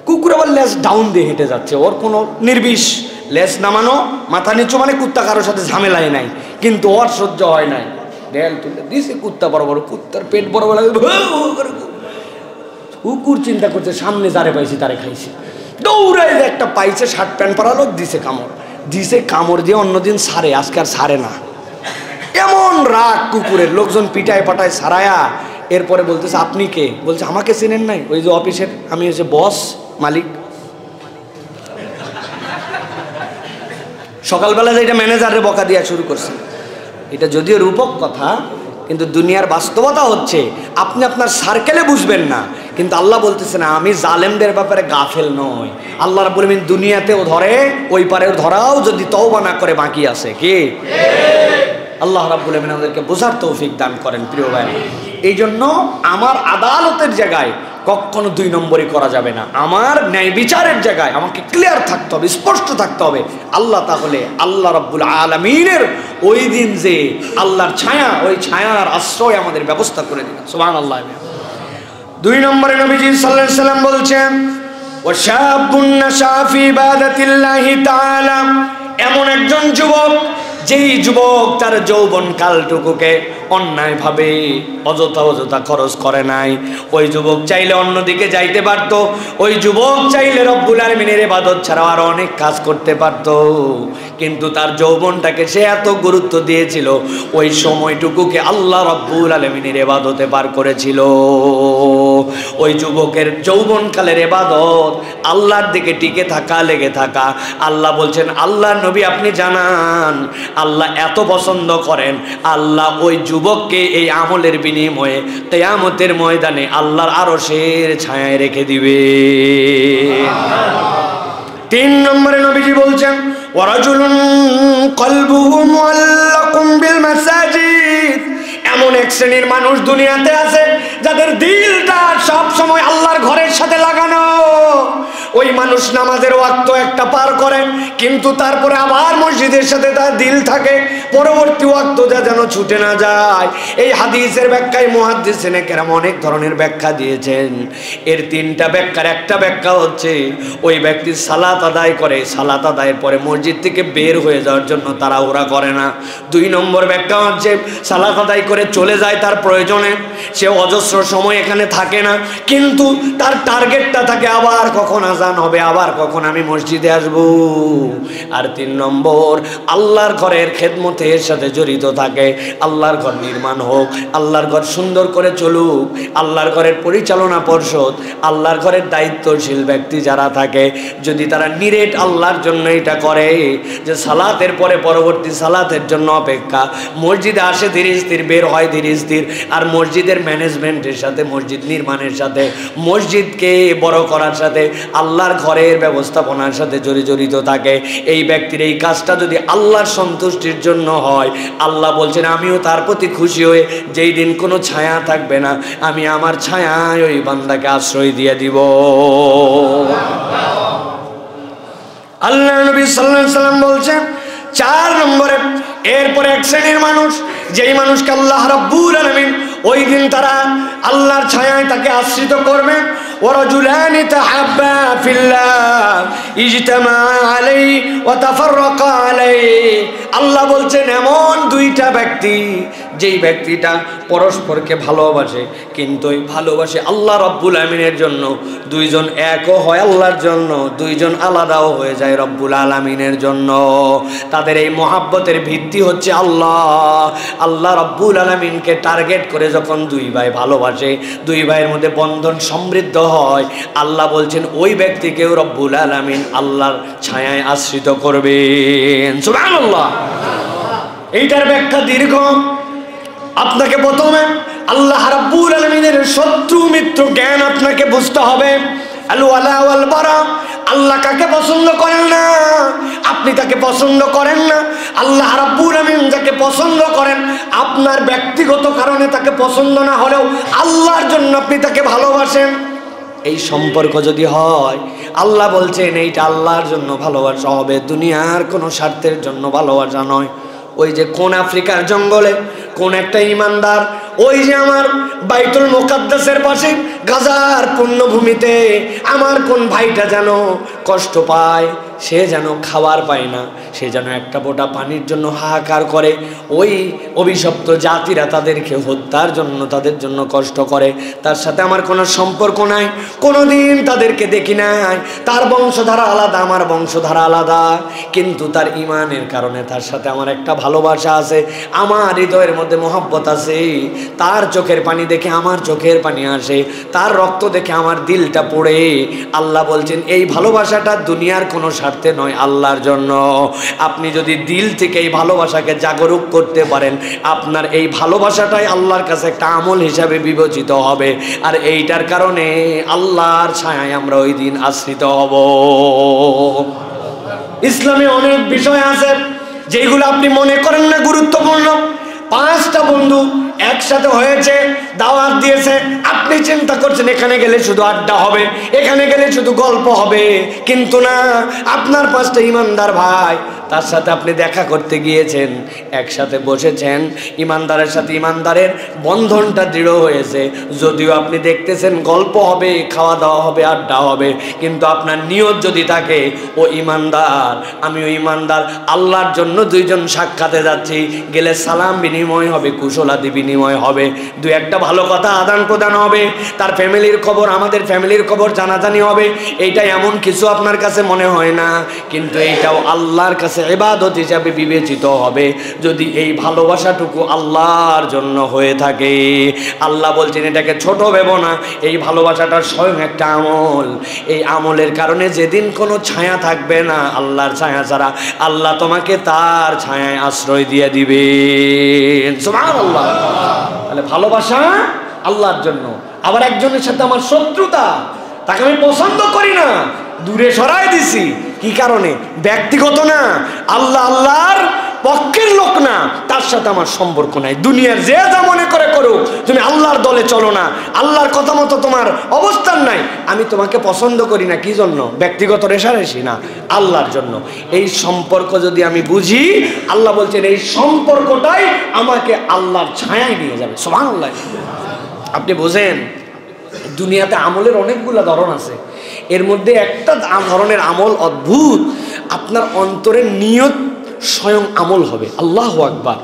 কুকুর আবার লেজ ডাউন দিয়ে হেঁটে যাচ্ছে, ওর কোনো নির্বিষ, লেজ নামানো, মাথা নিচু, মানে কুত্তা কারোর সাথে ঝামেলাই নাই, কিন্তু ওর সহ্য হয় নাই। ঢেল তুলে দিছে, কুত্তা বড় বড়, কুত্তার পেট বড় বড়। কুকুর চিন্তা করছে সামনে যারে পাইছি তারে খাইছে, দৌড়াই একটা পাইছে, শার্ট প্যান্ট পরালো, দিছে কামড়, দিছে কামড় দিয়ে অন্যদিন সারে, আজকে আর সারে না। এমন রাগ কুকুরের, লোকজন পিটায় পাটায় সারায়া। এরপরে বলতেছে আপনি কে? বলছে আমাকে চেনেন নাই, ওই যে অফিসের, আমি হচ্ছে বস, মালিক। সকালবেলা যেটা ম্যানেজারের বকা দিয়া শুরু করছে, এটা যদিও রূপক কথা, কিন্তু দুনিয়ার বাস্তবতা হচ্ছে আপনি আপনার সার্কেলে বুঝবেন না, কিন্তু আল্লাহ বলতেছে না, আমি জালেমদের ব্যাপারে গাফেল নই। আল্লাহ রাব্বুল আলামিন দুনিয়াতেও ধরে, ওই পারেও ধরাও যদি তওবা না করে বাকি আছে কি? আল্লাহ রাব্বুল আলামিন আমাদেরকে বোঝার তৌফিক দান করেন প্রিয় ভাই। এই জন্য আমার আদালতের জায়গায় কখনো 2 নম্বরই করা যাবে না। আমার ন্যায় বিচারের জায়গায় আমাকে ক্লিয়ার থাকতে হবে, স্পষ্ট থাকতে হবে। আল্লাহ তাহলে আল্লাহ রাব্বুল আলামিনের ওই দিন যে আল্লাহর ছায়া, ওই ছায়ার আশ্রয় আমাদের ব্যবস্থা করে দিবেন। সুবহানাল্লাহ। 2 নম্বরে নবীজি সাল্লাল্লাহু আলাইহি সাল্লাম বলছেন, ওয়াশাবুন নাশা ফি ইবাদাতিল্লাহি তাআলা, এমন একজন যুবক যেই যুবক তার যৌবন কালটুকুকে অন্যায়ভাবে অযথা খরচ করে নাই। ওই যুবক চাইলে অন্যদিকে যাইতে পারতো, ওই যুবক চাইলে রব্বুল আলামিনের ইবাদত ছাড়া আর অনেক কাজ করতে পারতো, কিন্তু তার যৌবনটাকে সে এত গুরুত্ব দিয়েছিল, ওই সময়টুকুকে আল্লাহ রব্বুল আলামিনের ইবাদতে পার করেছিল। ওই যুবকের যৌবনকালের ইবাদত আল্লাহর দিকে টিকে থাকা, লেগে থাকা। আল্লাহ বলছেন, আল্লাহ নবী আপনি জানান আল্লাহ এত পছন্দ করেন, আল্লাহ ওই যুবককে এই আমলের বিনিময়ে কিয়ামতের ময়দানে আল্লাহর আরশের ছায়ায় রেখে দিবে। 3 নম্বরে নবীজি বলছেন, ওয়ারাজুলুন কলবুহু মুআল্লাকুম বিল মাসাজিদ, এমন এক শ্রেণীর মানুষ দুনিয়াতে আছে যাদের দিলটা সব সময় আল্লাহর ঘরের সাথে লাগানো। ওই মানুষ নামাজের ওয়াক্ত একটা পার করেন, কিন্তু তারপরে আবার মসজিদের সাথে তার দিল থাকে, পরবর্তী ওয়াক্তটা যেন ছুটে না যায়। এই হাদিসের ব্যাখ্যায় মুহাদ্দিসিনে কেরাম অনেক ধরনের ব্যাখ্যা দিয়েছেন। এর 3টা ব্যাখ্যার একটা ব্যাখ্যা হচ্ছে, ওই ব্যক্তি সালাত আদায় করে, সালাত আদায়ের পরে মসজিদ থেকে বের হয়ে যাওয়ার জন্য তাড়াহুড়া করে না। 2 নম্বর ব্যাখ্যা হচ্ছে, সালাত আদায় করে চলে যায় তার প্রয়োজনে, সে অজস্র সময় এখানে থাকে না, কিন্তু তার টার্গেটটা থাকে আবার কখন আজান হবে, আবার কখন আমি মসজিদে আসব। আর 3 নম্বর, আল্লাহর ঘরের খেদমতের সাথে জড়িত থাকে। আল্লাহর ঘর নির্মাণ হোক, আল্লাহর ঘর সুন্দর করে চলুক, আল্লাহর ঘরের পরিচালনা পর্ষদ, আল্লাহর ঘরের দায়িত্বশীল ব্যক্তি যারা থাকে, যদি তারা নিরেট আল্লাহর জন্য এটা করে, যে সালাতের পরে পরবর্তী সালাতের জন্য অপেক্ষা, মসজিদে আসে ধীরে স্থির, বের হয় ধীরে স্থির, আর মসজিদের ম্যানেজমেন্টের সাথে, মসজিদ নির্মাণের সাথে, মসজিদকে বড় করার সাথে, আল্লাহর ঘরের ব্যবস্থাপনার সাথে জড়িত থাকে, এই ব্যক্তির এই কাজটা যদি আল্লাহর সন্তুষ্টির জন্য হয়, আল্লাহ বলছেন আমিও তার প্রতি খুশি হয়ে যেই দিন কোনো ছায়া থাকবে না, আমি আমার ছায়ায় ওই বান্দাকে আশ্রয় দিয়ে দিব। আল্লাহ নবী সাল্লাল্লাহু আলাইহি সাল্লাম বলছেন 4 নম্বরে, এরপরে এক শ্রেণীর মানুষ, যেই মানুষকে আল্লাহ রাব্বুল আলামিন ওই দিন তারা আল্লাহর ছায়ায় তাকে আশ্রিত করবে। ওয়ারাজুলানি তাহাব্বা ফিল্লাহ ইজতামা আলাইহি ওয়া তাফাররাকা আলাইহি, আল্লাহ বলছেন এমন 2টা ব্যক্তি, যেই ব্যক্তিটা পরস্পরকে ভালোবাসে, কিন্তু এই ভালোবাসে আল্লাহ রাব্বুল আলামিনের জন্য, 2 জন একও হয় আল্লাহর জন্য, 2 জন আলাদাও হয়ে যায় রব্বুল আলামিনের জন্য। তাদের এই মহাব্বতের ভিত্তি হচ্ছে আল্লাহ। আল্লাহ রাব্বুল আলামিনকে টার্গেট করে যখন 2 ভাই ভালোবাসে, 2 ভাইয়ের মধ্যে বন্ধন সমৃদ্ধ হয়, আল্লাহ বলছেন ওই ব্যক্তিকেও রব্বুল আলামিন আল্লাহর ছায়ায় আশ্রিত করবেন। সুবহানাল্লাহ। এইটার ব্যাখ্যা দীর্ঘ। আপনাকে প্রথমে আল্লাহ রাব্বুল আলামিনের শত্রু মিত্র জ্ঞান আপনাকে বুঝতে হবে। আল ওয়ালা ওয়াল বারা, আল্লাহ কাকে পছন্দ করেন না, আপনি তাকে পছন্দ করেন না। আল্লাহ রাব্বুল আলামিন যাকে পছন্দ করেন, আপনার ব্যক্তিগত কারণে তাকে পছন্দ না হলেও আল্লাহর জন্য আপনি তাকে ভালোবাসেন। এই সম্পর্ক যদি হয়, আল্লাহ বলছেন এইটা আল্লাহর জন্য ভালোবাসা হবে, দুনিয়ার কোনো স্বার্থের জন্য ভালোবাসা নয়। ওই যে কোন আফ্রিকার জঙ্গলে কোন একটা ইমানদার, ওই যে আমার বাইতুল মুকাদ্দাসের পাশে গাজার পুণ্যভূমিতে আমার কোন ভাইটা যেন কষ্ট পায়, সে যেন খাবার পায় না, সে যেন একটা ফোঁটা পানির জন্য হাহাকার করে, ওই অভিশপ্ত জাতিরা তাদেরকে হত্যার জন্য, তাদের জন্য কষ্ট করে। তার সাথে আমার কোনো সম্পর্ক নাই, কোনোদিন তাদেরকে দেখি নাই, তার বংশধারা আলাদা, আমার বংশধারা আলাদা, কিন্তু তার ইমানের কারণে তার সাথে আমার একটা ভালোবাসা আছে, আমার হৃদয়ের মধ্যে মহব্বত আছে, তার চোখের পানি দেখে আমার চোখের পানি আসে, তার রক্ত দেখে আমার দিলটা পড়ে। আল্লাহ বলছেন এই ভালোবাসাটা দুনিয়ার কোনো স্বার্থে নয়, আল্লাহর জন্য। আপনি যদি দিল থেকে এই ভালোবাসাকে জাগরুক করতে পারেন, আপনার এই ভালোবাসাটাই আল্লাহর কাছে একটা আমল হিসাবে বিবেচিত হবে। আর এইটার কারণে আল্লাহর ছায়ায় আমরা ওই দিন আশ্রিত হব। ইসলামে অনেক বিষয় আছে যেগুলো আপনি মনে করেন না গুরুত্বপূর্ণ। 5টা বন্ধু একসাথে হয়েছে, দাওয়াত দিয়েছে, আপনি চিন্তা করছেন এখানে গেলে শুধু আড্ডা হবে, এখানে গেলে শুধু গল্প হবে, কিন্তু না, আপনার 5টা ইমানদার ভাই, তার সাথে আপনি দেখা করতে গিয়েছেন, একসাথে বসেছেন, ইমানদারের সাথে ইমানদারের বন্ধনটা দৃঢ় হয়েছে। যদিও আপনি দেখতেছেন গল্প হবে, খাওয়া দাওয়া হবে, আড্ডা হবে, কিন্তু আপনার নিয়ত যদি থাকে ও ইমানদার, আমি ও ইমানদার, আল্লাহর জন্য 2 জন সাক্ষাতে যাচ্ছি, গেলে সালাম বিনিময় হবে, কুশলাদি বিনিময় হবে, 2-1টা ভালো কথা আদান প্রদান হবে, তার ফ্যামিলির খবর আমাদের ফ্যামিলির খবর জানাজানি হবে। এইটা এমন কিছু আপনার কাছে মনে হয় না, কিন্তু এইটাও আল্লাহর কাছে ইবাদত হিসাবে বিবেচিত হবে যদি এই ভালোবাসাটুকু আল্লাহর জন্য হয়ে থাকে। আল্লাহ বলছেন এটাকে ছোট ভেবো না, এই ভালোবাসাটা স্বয়ং একটা আমল। এই আমলের কারণে যেদিন কোনো ছায়া থাকবে না আল্লাহর ছায়া ছাড়া, আল্লাহ তোমাকে তার ছায়ায় আশ্রয় দিয়ে দিবেন। সুবহানাল্লাহ। তাহলে ভালোবাসা আল্লাহর জন্য। আবার একজনের সাথে আমার শত্রুতা, তাকে আমি পছন্দ করি না, দূরে সরাই দিছি, কি কারণে? ব্যক্তিগত না, আল্লাহর পক্ষের লোক না, তার সাথে আমার সম্পর্ক নাই। দুনিয়ার যে যা মনে করে করুক, তুমি আল্লাহর দলে চলো না, আল্লাহর কথা মতো তোমার অবস্থান নাই, আমি তোমাকে পছন্দ করি না। কি জন্য? ব্যক্তিগত রেষারেষি না, আল্লাহর জন্য। এই সম্পর্ক যদি আমি বুঝি, আল্লাহ বলছেন এই সম্পর্কটাই আমাকে আল্লাহর ছায়ায় নিয়ে যাবে। সুবহানাল্লাহ। আপনি বোঝেন দুনিয়াতে আমলের অনেকগুলো ধরন আছে, এর মধ্যে একটা ধরনের আমল অদ্ভুত, আপনার অন্তরের নিয়ত স্বয়ং আমল হবে। আল্লাহু আকবার।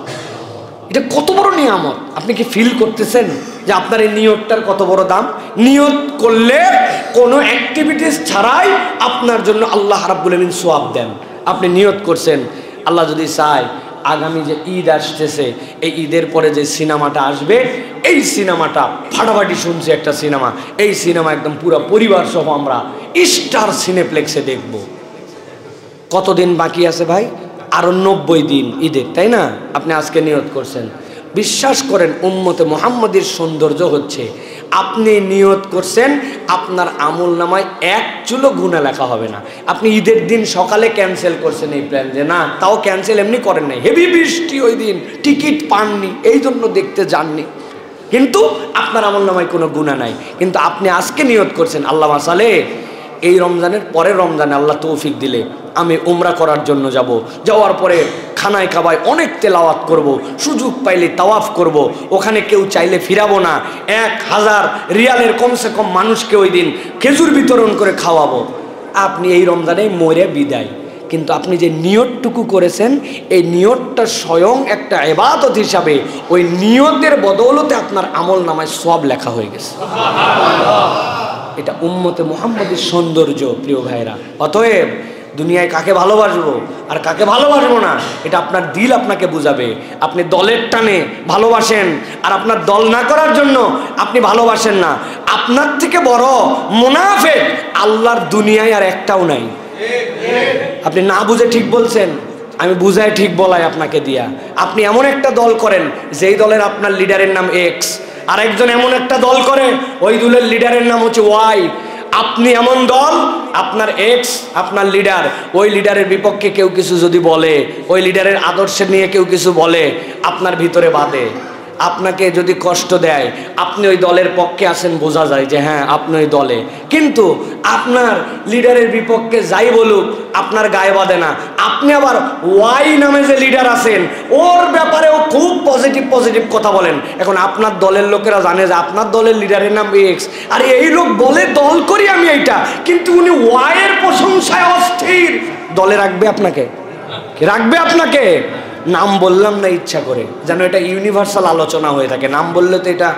এটা কত বড় নিয়ামত, আপনি কি ফিল করতেছেন যে আপনার এই নিয়তটার কত বড় দাম? নিয়ত করলে কোনো অ্যাক্টিভিটিস ছাড়াই আপনার জন্য আল্লাহ রাব্বুল আমিন সওয়াব দেন। আপনি নিয়ত করছেন, আল্লাহ যদি চায় আগামী যে ঈদ আসতেছে, এই ঈদের পরে যে সিনেমাটা আসবে, এই সিনেমাটা ফাটাফাটি শুনছি একটা সিনেমা, এই সিনেমা একদম পুরো পরিবার সহ আমরা স্টার সিনেপ্লেক্সে দেখব। কতদিন বাকি আছে ভাই? আরো 90 দিন ঈদের, তাই না? আপনি আজকে নিয়ত করছেন। বিশ্বাস করেন উম্মতে মুহাম্মাদের সৌন্দর্য হচ্ছে আপনি নিয়ত করছেন, আপনার আমল নামায় 1 চুলো গুনাহ লেখা হবে না। আপনি ঈদের দিন সকালে ক্যান্সেল করছেন এই প্ল্যান, যে না, তাও ক্যান্সেল এমনি করেন নাই, হেভি বৃষ্টি ওই দিন, টিকিট পাননি, এই জন্য দেখতে যাননি, কিন্তু আপনার আমল নামায় কোনো গুনাহ নাই। কিন্তু আপনি আজকে নিয়ত করছেন, আল্লাহ মাসালে এই রমজানের পরের রমজানে আল্লাহ তৌফিক দিলে আমি উমরা করার জন্য যাব, যাওয়ার পরে খানায় কাবায় অনেক তেলাওয়াত করব, সুযোগ পাইলে তাওয়াফ করব, ওখানে কেউ চাইলে ফিরাবো না, 1000 রিয়ালের কমসে কম মানুষকে ওই দিন খেজুর বিতরণ করে খাওয়াবো। আপনি এই রমজানে মরে বিদায়, কিন্তু আপনি যে নিয়তটুকু করেছেন, এই নিয়তটা স্বয়ং একটা ইবাদত হিসাবে ওই নিয়তের বদৌলতে আপনার আমল নামায় সওয়াব লেখা হয়ে গেছে। এটা উম্মতে মুহাম্মাদের সৌন্দর্য প্রিয় ভাইরা। অতএব দুনিয়ায় কাকে ভালোবাসবো আর কাকে ভালোবাসবো না, এটা আপনার দিল আপনাকে বুঝাবে। আপনি দলের টানে ভালোবাসেন আর আপনার দল না করার জন্য আপনি ভালোবাসেন না, আপনার থেকে বড় মুনাফিক আল্লাহর দুনিয়ায় আর একটাও নাই। আপনি না বুঝে ঠিক বলছেন, আমি বুঝাই ঠিক বলাই আপনাকে দিয়া। আপনি এমন একটা দল করেন যেই দলের আপনার লিডারের নাম এক্স, আর একজন এমন একটা দল করে ওই দলের লিডারের নাম হচ্ছে ওয়াই। আপনি এমন দল, আপনার এক্স আপনার লিডার, ওই লিডারের বিপক্ষে কেউ কিছু যদি বলে, ওই লিডারের আদর্শ নিয়ে কেউ কিছু বলে, আপনার ভিতরে বাধে, আপনাকে যদি কষ্ট দেয়, আপনি ওই দলের পক্ষে আছেন, বোঝা যায় যে হ্যাঁ আপনি ওই দলে, কিন্তু আপনার লিডারের বিপক্ষে যাই বলুক আপনার গায়ে বাঁধে না। আপনি আবার ওয়াই নামে যে লিডার আছেন ওর ব্যাপারেও খুব পজিটিভ কথা বলেন। এখন আপনার দলের লোকেরা জানে যে আপনার দলের লিডারের নাম এক্স, আর এই লোক বলে দল করি আমি এইটা, কিন্তু উনি ওয়াইয়ের প্রশংসায় অস্থির। দলে রাখবে আপনাকে? রাখবে আপনাকে? নাম বললাম না ইচ্ছা করে, যেন এটা ইউনিভার্সাল আলোচনা হয়ে থাকে। নাম বললে তো এটা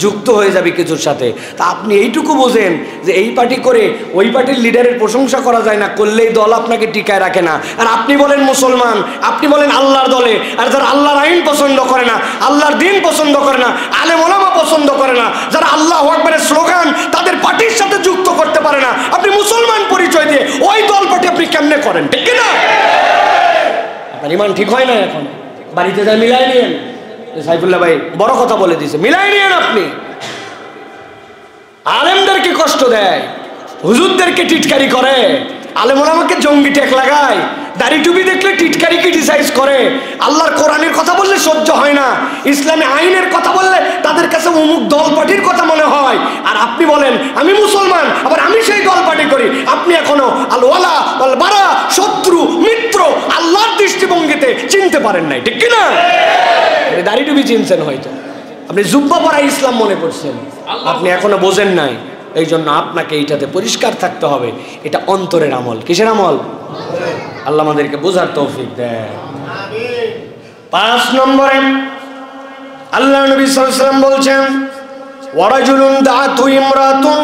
যুক্ত হয়ে যাবে কিছুর সাথে। তা আপনি এইটুকু বোঝেন যে এই পার্টি করে ওই পার্টির লিডারের প্রশংসা করা যায় না, করলেই দল আপনাকে টিকায় রাখে না। আর আপনি বলেন মুসলমান, আপনি বলেন আল্লাহর দলে, আর যারা আল্লাহর আইন পছন্দ করে না, আল্লাহর দিন পছন্দ করে না, আলেম ওলামা পছন্দ করে না, যারা আল্লাহু আকবারের স্লোগান তাদের পার্টির সাথে যুক্ত করতে পারে না, আপনি মুসলমান পরিচয় দিয়ে ওই দল পার্টি আপনি কেমনে করেন? ঠিক না? আপনার ইমান ঠিক হয় না। এখন বাড়িতে যা মিলাই নিয়েন। সাইফুল্লাহ ভাই বড় কথা বলে দিয়েছে, মিলাই নিয়েন। আপনি আলেমদেরকে কষ্ট দেয়, হুজুরদেরকে টিটকারি করে, আলেম ওলামাকে জঙ্গি টেক লাগায়, দাড়ি টুপি দেখলে টিটকারি ক্রিটিসাইজ করে, আল্লাহর কোরআনের কথা বললে সহ্য হয় না, ইসলামী আইনের কথা বললে তাদের কাছে অমুক দল পার্টির কথা মনে হয়। আর আপনি বলেন আমি মুসলমান, আবার আমি সেই দল পার্টি করি। আপনি এখনো আল ওয়ালা আল বারা, শত্রু মিত্র আল্লাহর দৃষ্টিভঙ্গিতে চিনতে পারেন নাই। ঠিক কিনা? দাড়ি টুপি চিনছেন হয়তো, আপনি জুব্বা পরা ইসলাম মনে করছেন, আপনি এখনো বোঝেন নাই। এই জন্য আপনাকে এইটাতে পরিষ্কার থাকতে হবে। এটা অন্তরের আমল। কিসের আমল? আল্লাহ আমাদেরকে বোঝার তৌফিক দেয়। 5 নম্বরে আল্লাহ নবী সাল্লাল্লাহু আলাইহি ওয়াসাল্লাম বলছেন, ওয়ারাজুলুন দাআতু ইমরাতুন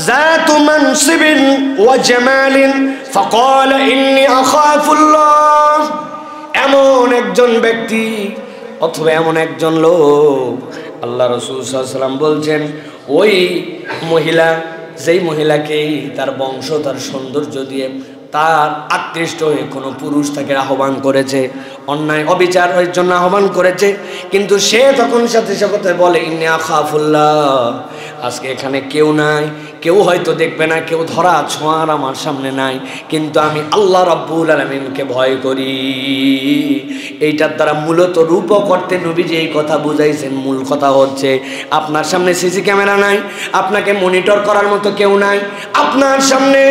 যাতু মানসিবিন ওয়া জামালিন ফাকালা ইন্নী আখাফুল্লাহ। এমন একজন ব্যক্তি অথবা এমন একজন লোক, আল্লাহ রাসূল সাল্লাল্লাহু আলাইহি ওয়াসাল্লাম বলছেন, ওই মহিলা, যেই মহিলাকে তার বংশ তার সৌন্দর্য দিয়ে তার আকৃষ্ট হয়ে কোনো পুরুষ তাকে আহ্বান করেছে, অন্যায় অবিচারের জন্য আহ্বান করেছে, কিন্তু সে তখন সাথে সাথে বলে ইন্নী আখাফুল্লাহ, আজকে এখানে কেউ নাই, কেউ হয়তো দেখবে না, কেউ ধরা ছোঁয়ার আমার সামনে নাই, কিন্তু আমি আল্লাহ রাব্বুল আলামিনকে ভয় করি। এইটার দ্বারা মূলত রূপ করতে নবীজি এই কথা বুঝাইছেন। মূল কথা হচ্ছে আপনার সামনে সিসি ক্যামেরা নাই, আপনাকে মনিটর করার মতো কেউ নাই, আপনার সামনে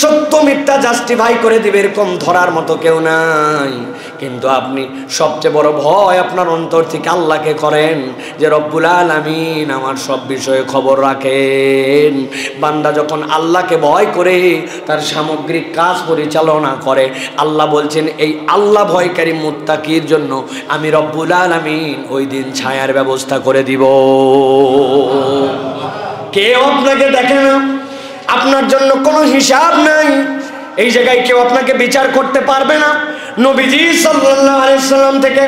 সত্য মিথ্যা জাস্টিফাই করে দিবে এরকম ধরার মতো কেউ নাই, কিন্তু আপনি সবচেয়ে বড় ভয় আপনার অন্তর থেকে আল্লাহকে করেন যে রব্বুল আলামিন আমার সব বিষয়ে খবর রাখেন। বান্দা যখন আল্লাহকে ভয় করে তার সামগ্রিক কাজ পরিচালনা করে, আল্লাহ বলছেন এই আল্লাহ ভয়কারী মুত্তাকির জন্য আমি রব্বুল আলামিন ওই দিন ছায়ার ব্যবস্থা করে দিব। কেউ আপনাকে দেখে না, আপনার জন্য কোনো হিসাব নাই, এই জায়গায় কেউ আপনাকে বিচার করতে পারবে না। নবীজি সাল্লাল্লাহু আলাইহি ওয়াসাল্লাম থেকে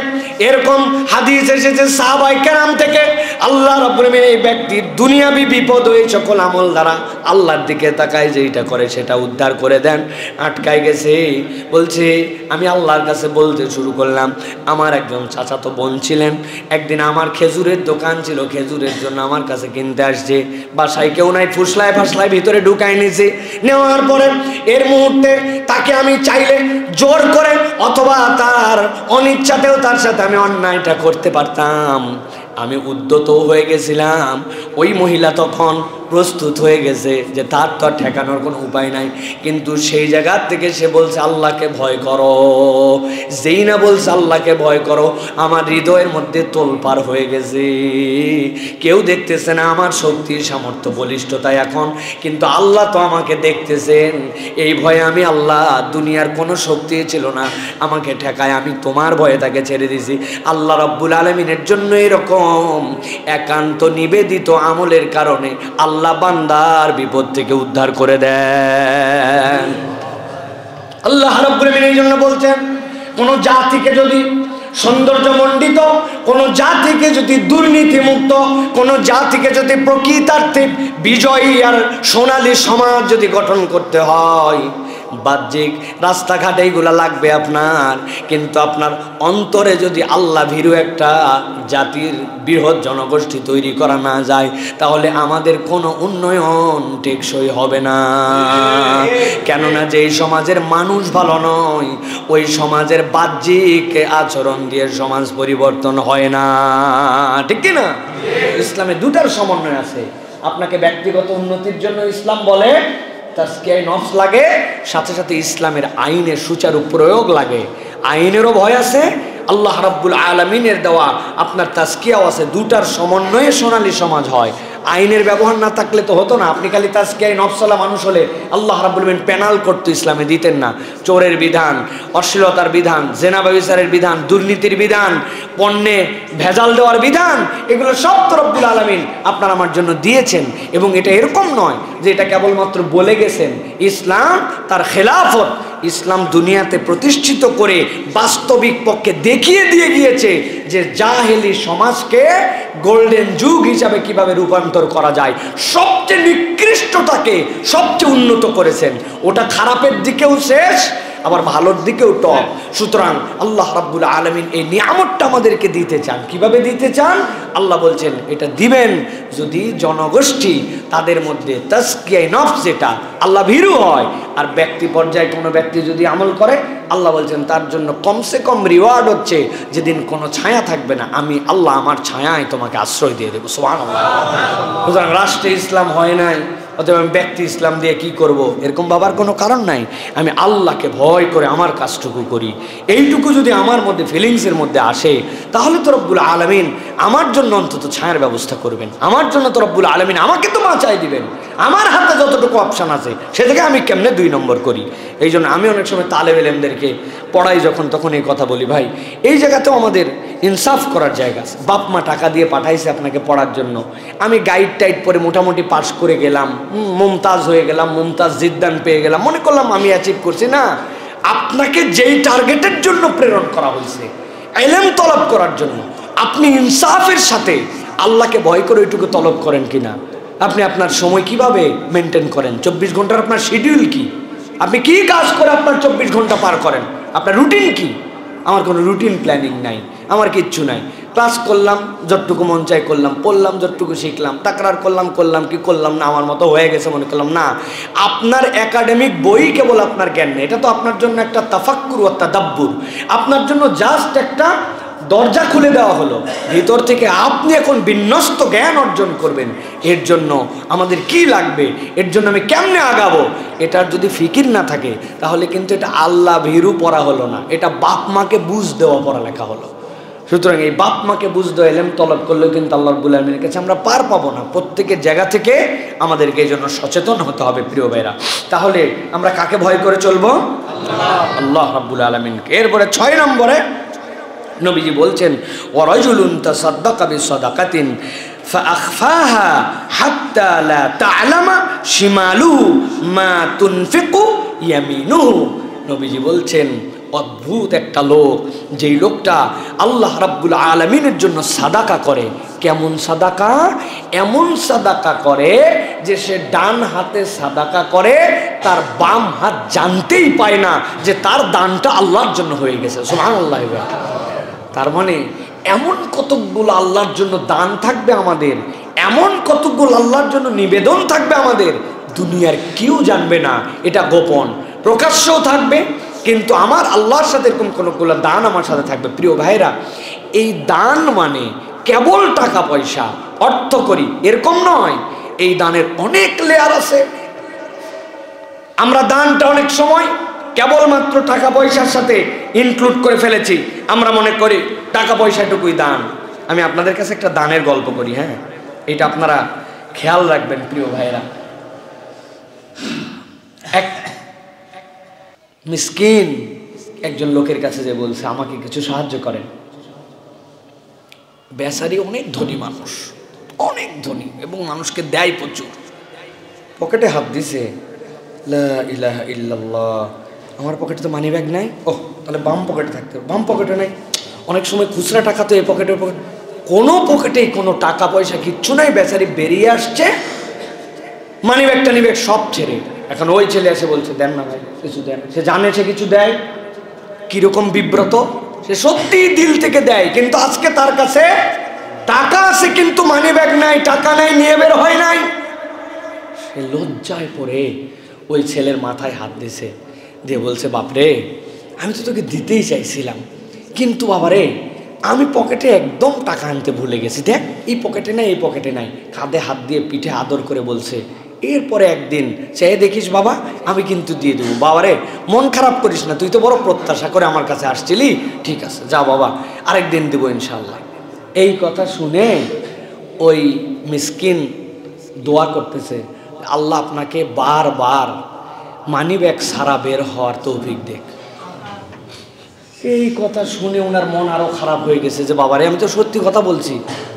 এরকম হাদিস এসেছে, সাহাবায়ে কেরাম থেকে, আল্লাহ রাব্বুল আলামিন এই ব্যক্তির দুনিয়াবি বিপদ ওই সকল আমল দ্বারা আল্লাহর দিকে তাকায়, যেটা করে সেটা উদ্ধার করে দেন। আটকায় গেছে, বলছে আমি আল্লাহর কাছে বলতে শুরু করলাম, আমার একজন চাচাতো বোন ছিলেন, একদিন আমার খেজুরের দোকান ছিল, খেজুরের জন্য আমার কাছে কিনতে আসছে, বাসায় কেউ নাই, ফুসলায় ফাসলায় ভিতরে ঢুকাই নিয়েছে, নেওয়ার পরে এর মুহূর্তে তাকে আমি চাইলে জোর করে অথবা তার অনিচ্ছাতেও তার সাথে আমি অন্যায়টা করতে পারতাম। আমি উদ্যত হয়ে গেছিলাম, ওই মহিলা তখন প্রস্তুত হয়ে গেছে যে তার তো ঠেকানোর কোনো উপায় নাই, কিন্তু সেই জায়গা থেকে সে বলছে আল্লাহকে ভয় করো। যেই না বলছে আল্লাহকে ভয় করো, আমার হৃদয়ের মধ্যে তোলপাড় হয়ে গেছে। কেউ দেখতেছে না আমার শক্তি সামর্থ্য বলিষ্ঠতায় এখন, কিন্তু আল্লাহ তো আমাকে দেখতেছেন। এই ভয়ে আমি আল্লাহ, দুনিয়ার কোনো শক্তি ছিল না আমাকে ঠেকায়, আমি তোমার ভয়ে তাকে ছেড়ে দিছি। আল্লাহ রাব্বুল আলামিনের জন্য এরকম একান্ত নিবেদিত আমলের কারণে আল্লাহ বান্দার বিপদ থেকে উদ্ধার করে দেন। আল্লাহ রাব্বুল আলামিন এই জন্য বলছেন, কোন জাতিকে যদি সৌন্দর্যমণ্ডিত, কোন জাতিকে যদি দুর্নীতিমুক্ত, কোন জাতিকে যদি প্রকৃতার্থে বিজয়ী আর সোনালী সমাজ যদি গঠন করতে হয়, বাহ্যিক রাস্তাঘাটে এইগুলা লাগবে আপনার, কিন্তু আপনার অন্তরে যদি আল্লাহ ভীরু একটা জাতির বৃহৎ জনগোষ্ঠী তৈরি করা না যায়, তাহলে আমাদের কোনো উন্নয়ন টেকসই হবে না। কেননা যেই সমাজের মানুষ ভালো নয়, ওই সমাজের বাহ্যিক আচরণ দিয়ে সমাজ পরিবর্তন হয় না। ঠিক কি না? ইসলামে দুটার সমন্বয় আছে। আপনাকে ব্যক্তিগত উন্নতির জন্য ইসলাম বলে তাজকিয়ায়ে নফস লাগে, সাথে সাথে ইসলামের আইনের সুচারু প্রয়োগ লাগে। আইনেরও ভয় আছে, আল্লাহ রাব্বুল আলামিনের দেওয়া আপনার তাজকিয়াও আছে। দুটার সমন্বয়ে সোনালী সমাজ হয়। আইনের ব্যবহার না থাকলে তো হতো না। আপনি খালি তাজকিয়ায়ে নফসওয়ালা মানুষ হলে আল্লাহ রাব্বুল আলামিন পেনাল করতে ইসলামে দিতেন না। চোরের বিধান, অশ্লীলতার বিধান, জেনা ব্যভিচারের বিধান, দুর্নীতির বিধান, পণ্যে ভেজাল দেওয়ার বিধান, এগুলো সব তো রব্বুল আলামিন আপনার আমার জন্য দিয়েছেন। এবং এটা এরকম নয় যে এটা কেবলমাত্র বলে গেছেন। ইসলাম তার খেলাফত, ইসলাম দুনিয়াতে প্রতিষ্ঠিত করে বাস্তবিক পক্ষে দেখিয়ে দিয়ে গিয়েছে যে জাহেলি সমাজকে গোল্ডেন যুগ হিসাবে কিভাবে রূপান্তর করা যায়। সবচেয়ে নিকৃষ্টতাকে সবচেয়ে উন্নত করেছেন। ওটা খারাপের দিকেও শেষ, আবার ভালোর দিকেও টপ। সুতরাং আল্লাহ রাব্বুল আলামিন এই নিয়ামতটা আমাদেরকে দিতে চান। কিভাবে দিতে চান? আল্লাহ বলছেন এটা দিবেন যদি জনগোষ্ঠী তাদের মধ্যে তাজকিয়ায়ে নফস যেটা আল্লাহ ভীরু হয়। আর ব্যক্তি পর্যায়ে কোনো ব্যক্তি যদি আমল করে, আল্লাহ বলছেন তার জন্য কমসে কম রিওয়ার্ড হচ্ছে যেদিন কোনো ছায়া থাকবে না, আমি আল্লাহ আমার ছায়ায় তোমাকে আশ্রয় দিয়ে দেবো। সুবহানাল্লাহ। সুতরাং রাষ্ট্রে ইসলাম হয় নাই, অথবা আমি ব্যক্তি ইসলাম দিয়ে কি করব, এরকম ভাবার কোনো কারণ নাই। আমি আল্লাহকে ভয় করে আমার কাজটুকু করি, এইটুকু যদি আমার মধ্যে ফিলিংসের মধ্যে আসে, তাহলে তো রব্বুল আলামিন আমার জন্য অন্তত ছায়ার ব্যবস্থা করবেন। আমার জন্য তো রব্বুল আলামিন আমাকে তো বাঁচাই দিবেন। আমার হাতে যতটুকু অপশান আছে সে থেকে আমি কেমনে 2 নম্বর করি। এই জন্য আমি অনেক সময় তালেব ইলমদেরকে পড়াই যখন, তখন এই কথা বলি, ভাই এই জায়গাতেও আমাদের ইনসাফ করার জায়গা আছে। বাপ মা টাকা দিয়ে পাঠাইছে আপনাকে পড়ার জন্য, আমি গাইড টাইড পরে মোটামুটি পাস করে গেলাম, মুমতাজ হয়ে গেলাম, মুমতাজ জিদ্দান পেয়ে গেলাম, মনে করলাম আমি অ্যাচিভ করছি। না, আপনাকে যেই টার্গেটের জন্য প্রেরণ করা হয়েছে, ইলম তলব করার জন্য, আপনি ইনসাফের সাথে আল্লাহকে ভয় করে ওইটুকু তলব করেন কিনা? আপনি আপনার সময় কিভাবে মেনটেন করেন? 24 ঘন্টার আপনার শিডিউল কি? আপনি কি কাজ করে আপনার 24 ঘন্টা পার করেন? আপনার রুটিন কি? আমার কোনো রুটিন প্ল্যানিং নাই, আমার কিচ্ছু নাই। ক্লাস করলাম যতটুকু মন চাই করলাম, পড়লাম যতটুকু শিখলাম, তাকরার করলাম কি করলাম না, আমার মতো হয়ে গেছে মনে করলাম। না, আপনার একাডেমিক বই কেবল আপনার জ্ঞান নেই, এটা তো আপনার জন্য একটা তাফাক্কুর ওয়া তাদাব্বুর, আপনার জন্য জাস্ট একটা দরজা খুলে দেওয়া হলো। ভিতর থেকে আপনি এখন বিন্যস্ত জ্ঞান অর্জন করবেন। এর জন্য আমাদের কি লাগবে, এর জন্য আমি কেমনে আগাবো, এটার যদি ফিকির না থাকে তাহলে কিন্তু এটা আল্লাহ ভীরু পড়া হলো না, এটা বাপ মাকে বুঝ দেওয়া পড়ালেখা হলো। সুতরাং এই বাপ মাকে বুঝ দেওয়া ইলম তলব করলেও কিন্তু আল্লাহ রাব্বুল আলামিনের কাছে আমরা পার পাবো না। প্রত্যেকের জায়গা থেকে আমাদেরকে এই জন্য সচেতন হতে হবে প্রিয় ভাইরা। তাহলে আমরা কাকে ভয় করে চলবো? আল্লাহ রাব্বুল আলামিনকে। এরপরে 6 নম্বরে নবীজি বলছেন, ওয়ারাজুলুন তাসাদ্দাকা বিসাদাকাতিন ফাআখফাহা হাত্তা লা তা'লামা শিমালুহু মা তুনফিকু ইয়ামিনুহু। নবীজি বলছেন অদ্ভুত একটা লোক, যেই লোকটা আল্লাহ রাব্বুল আলামিনের জন্য সাদাকা করে। কেমন সাদাকা? এমন সাদাকা করে যে সে ডান হাতে সাদাকা করে, তার বাম হাত জানতেই পায় না যে তার দানটা আল্লাহর জন্য হয়ে গেছে। সুবহানাল্লাহ। তার মানে এমন কতগুলো আল্লাহর জন্য দান থাকবে আমাদের, এমন কতগুলো আল্লাহর জন্য নিবেদন থাকবে আমাদের, দুনিয়ার কেউ জানবে না, এটা গোপন। প্রকাশ্যও থাকবে, কিন্তু আমার আল্লাহর সাথে এরকম কোনোগুলো দান আমার সাথে থাকবে। প্রিয় ভাইরা, এই দান মানে কেবল টাকা পয়সা অর্থ করি এরকম নয়, এই দানের অনেক লেয়ার আছে। আমরা দানটা অনেক সময় কেবলমাত্র টাকা পয়সার সাথে ইনক্লুড করে ফেলেছি। আমরা মনে করি টাকা পয়সাটুকুই দান। আমি আপনাদের কাছে একটা দানের গল্প করি, হ্যাঁ, এটা আপনারা খেয়াল রাখবেন প্রিয় ভাইরা। এক মিসকিন একজন লোকের কাছে যে বলছে আমাকে কিছু সাহায্য করেন। বেচারি অনেক ধনী মানুষ, অনেক ধনী, এবং মানুষকে দেয় প্রচুর। পকেটে হাত দিছে, লা ইলাহা ইল্লাল্লাহ, আমার পকেটে তো মানি ব্যাগ নাই। ওহ, তাহলে বাম পকেটে থাকতে হবে, বাম পকেটে নাই। অনেক সময় খুচরা টাকা তো এই পকেটে, কোনো পকেটেই কোনো টাকা পয়সা কিচ্ছু নাই। বেচারি বেরিয়ে আসছে, মানি ব্যাগটা নিবে সব ছেড়ে। এখন ওই ছেলে এসে বলছে দেন না ভাই কিছু দেন। সে জানে সে কিছু দেয়, কিরকম বিব্রত, সে সত্যি দিল থেকে দেয়, কিন্তু আজকে তার কাছে টাকা আছে কিন্তু মানি ব্যাগ নাই, টাকা নাই, নিয়ে বের হয় নাই। সে লজ্জায় পড়ে ওই ছেলের মাথায় হাত দিছে, দিয়ে বলছে বাপরে, আমি তো তোকে দিতেই চাইছিলাম, কিন্তু বাবারে আমি পকেটে একদম টাকা আনতে ভুলে গেছি, দেখ এই পকেটে নাই, এই পকেটে নাই। কাঁধে হাত দিয়ে পিঠে আদর করে বলছে, এরপরে একদিন চেয়ে দেখিস বাবা, আমি কিন্তু দিয়ে দেবো। বাবারে মন খারাপ করিস না, তুই তো বড় প্রত্যাশা করে আমার কাছে আসছিলি, ঠিক আছে যা বাবা, আরেকদিন দেবো ইনশাল্লাহ। এই কথা শুনে ওই মিসকিন দোয়া করতেছে, আল্লাহ আপনাকে বারবার মানি ব্যাগ সারা বের হওয়ার তৌফিক দেখ। এই কথা শুনে ওনার মন আরো খারাপ হয়ে গেছে যে বাবারে আমি তো সত্যি কথা বলছি,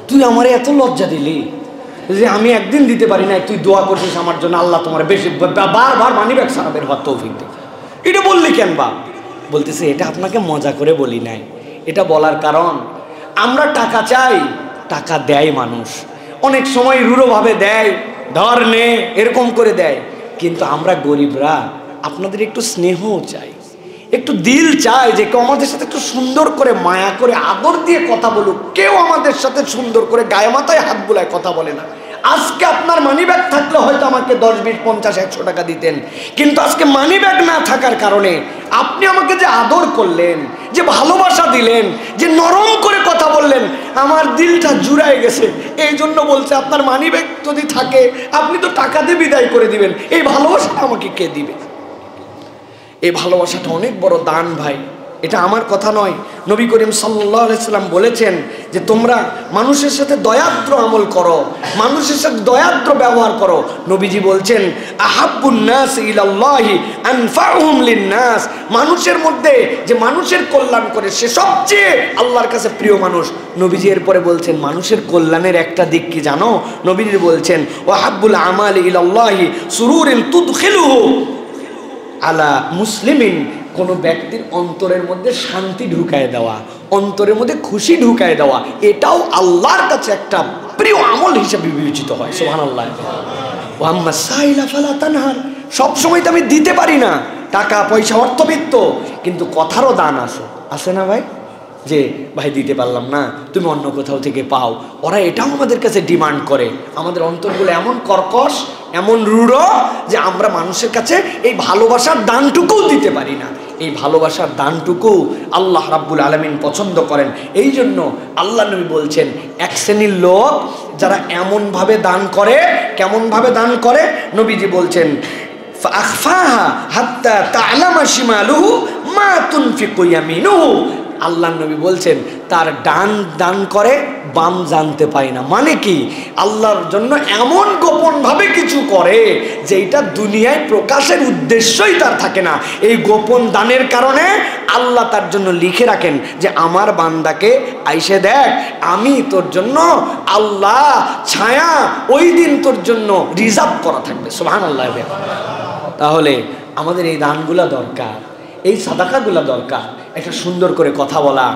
তুই আমারে এত লজ্জা দিলি যে আমি একদিন দিতে পারি না, তুই দোয়া করছিস আমার জন্য আল্লাহ তোমার বেশি বারবার মানি ব্যাগ সারা বের হওয়ার তৌফিক দেখ। এটা বললি কেন বাপ? বলতেছে এটা আপনাকে মজা করে বলি নাই, এটা বলার কারণ আমরা টাকা চাই, টাকা দেয় মানুষ, অনেক সময় রূঢ়ভাবে দেয়, ধর নে এরকম করে দেয়, কিন্তু আমরা গরিবরা আপনাদের একটু স্নেহও চাই, একটু দিল চাই যে কেউ আমাদের সাথে একটু সুন্দর করে মায়া করে আদর দিয়ে কথা বলুক। কেউ আমাদের সাথে সুন্দর করে গায়ে মাথায় হাত বুলায় কথা বলে না। আজকে আপনার মানি ব্যাগ থাকলে হয়তো আমাকে 10, 20, 50, 100 টাকা দিতেন, কিন্তু আজকে মানি ব্যাগ না থাকার কারণে আপনি আমাকে যে আদর করলেন, যে ভালোবাসা দিলেন, যে নরম করে কথা বললেন, আমার দিলটা জুড়ায় গেছে। এই জন্য বলছে আপনার মানি ব্যাগ যদি থাকে আপনি তো টাকা দিয়ে বিদায় করে দিবেন, এই ভালোবাসাটা আমাকে কে দিবে? এই ভালোবাসাটা অনেক বড় দান ভাই, এটা আমার কথা নয়। নবী করিম সাল্লাল্লাহু আলাইহি সাল্লাম বলেছেন যে তোমরা মানুষের সাথে দয়াদ্র আমল করো, মানুষের সাথে দয়াদ্র ব্যবহার করো। নবীজি বলছেন আহাব্বুন নাস ইলাল্লাহি আনফাউহুম লিন-নাস, মানুষের মধ্যে যে মানুষের কল্যাণ করে সে সবচেয়ে আল্লাহর কাছে প্রিয় মানুষ। নবীজি এরপরে বলছেন মানুষের কল্যাণের একটা দিক কি জানো? নবীজি বলছেন ওয়াহাব্বুল আমালি ইলাল্লাহি সুরুরিন তুদখিলুহু আলা মুসলিমিন, কোনো ব্যক্তির অন্তরের মধ্যে শান্তি ঢুকায় দেওয়া, অন্তরের মধ্যে খুশি ঢুকায় দেওয়া, এটাও আল্লাহর কাছে একটা প্রিয় আমল হিসেবে বিবেচিত হয়। সুবহানাল্লাহ। ওয়া আম্মা সাইলা ফালা তানহার, সব সময় তো আমি দিতে পারি না, টাকা পয়সা অর্থবিত্ত, কিন্তু কথারও দান আসে না ভাই, যে ভাই দিতে পারলাম না, তুমি অন্য কোথাও থেকে পাও। ওরা এটাও আমাদের কাছে ডিমান্ড করে। আমাদের অন্তরগুলো এমন কর্কশ, এমন রূঢ় যে আমরা মানুষের কাছে এই ভালোবাসার দানটুকুও দিতে পারি না। এই ভালোবাসার দানটুকু আল্লাহ রাব্বুল আলামিন পছন্দ করেন। এই জন্য আল্লাহ নবী বলছেন এক শ্রেণীর লোক যারা এমনভাবে দান করে, কেমনভাবে দান করে? নবীজি বলছেন ফাআখফাহা হাত্তা তা'লামা শিমালুহু মা তুনফিকু ইয়ামিনুহু, আল্লাহ নবী বলছেন তার দান করে বাম জানতে পায় না। মানে কি? আল্লাহর জন্য এমন গোপনভাবে কিছু করে যেটা দুনিয়ায় প্রকাশের উদ্দেশ্যই তার থাকে না। এই গোপন দানের কারণে আল্লাহ তার জন্য লিখে রাখেন যে আমার বান্দাকে আইসে দেখ, আমি তোর জন্য আল্লাহ ছায়া ওই দিন তোর জন্য রিজার্ভ করা থাকবে। সুবহানাল্লাহ। তাহলে আমাদের এই দানগুলা দরকার, এই সাদাকাগুলা দরকার। একটা সুন্দর করে কথা বলা,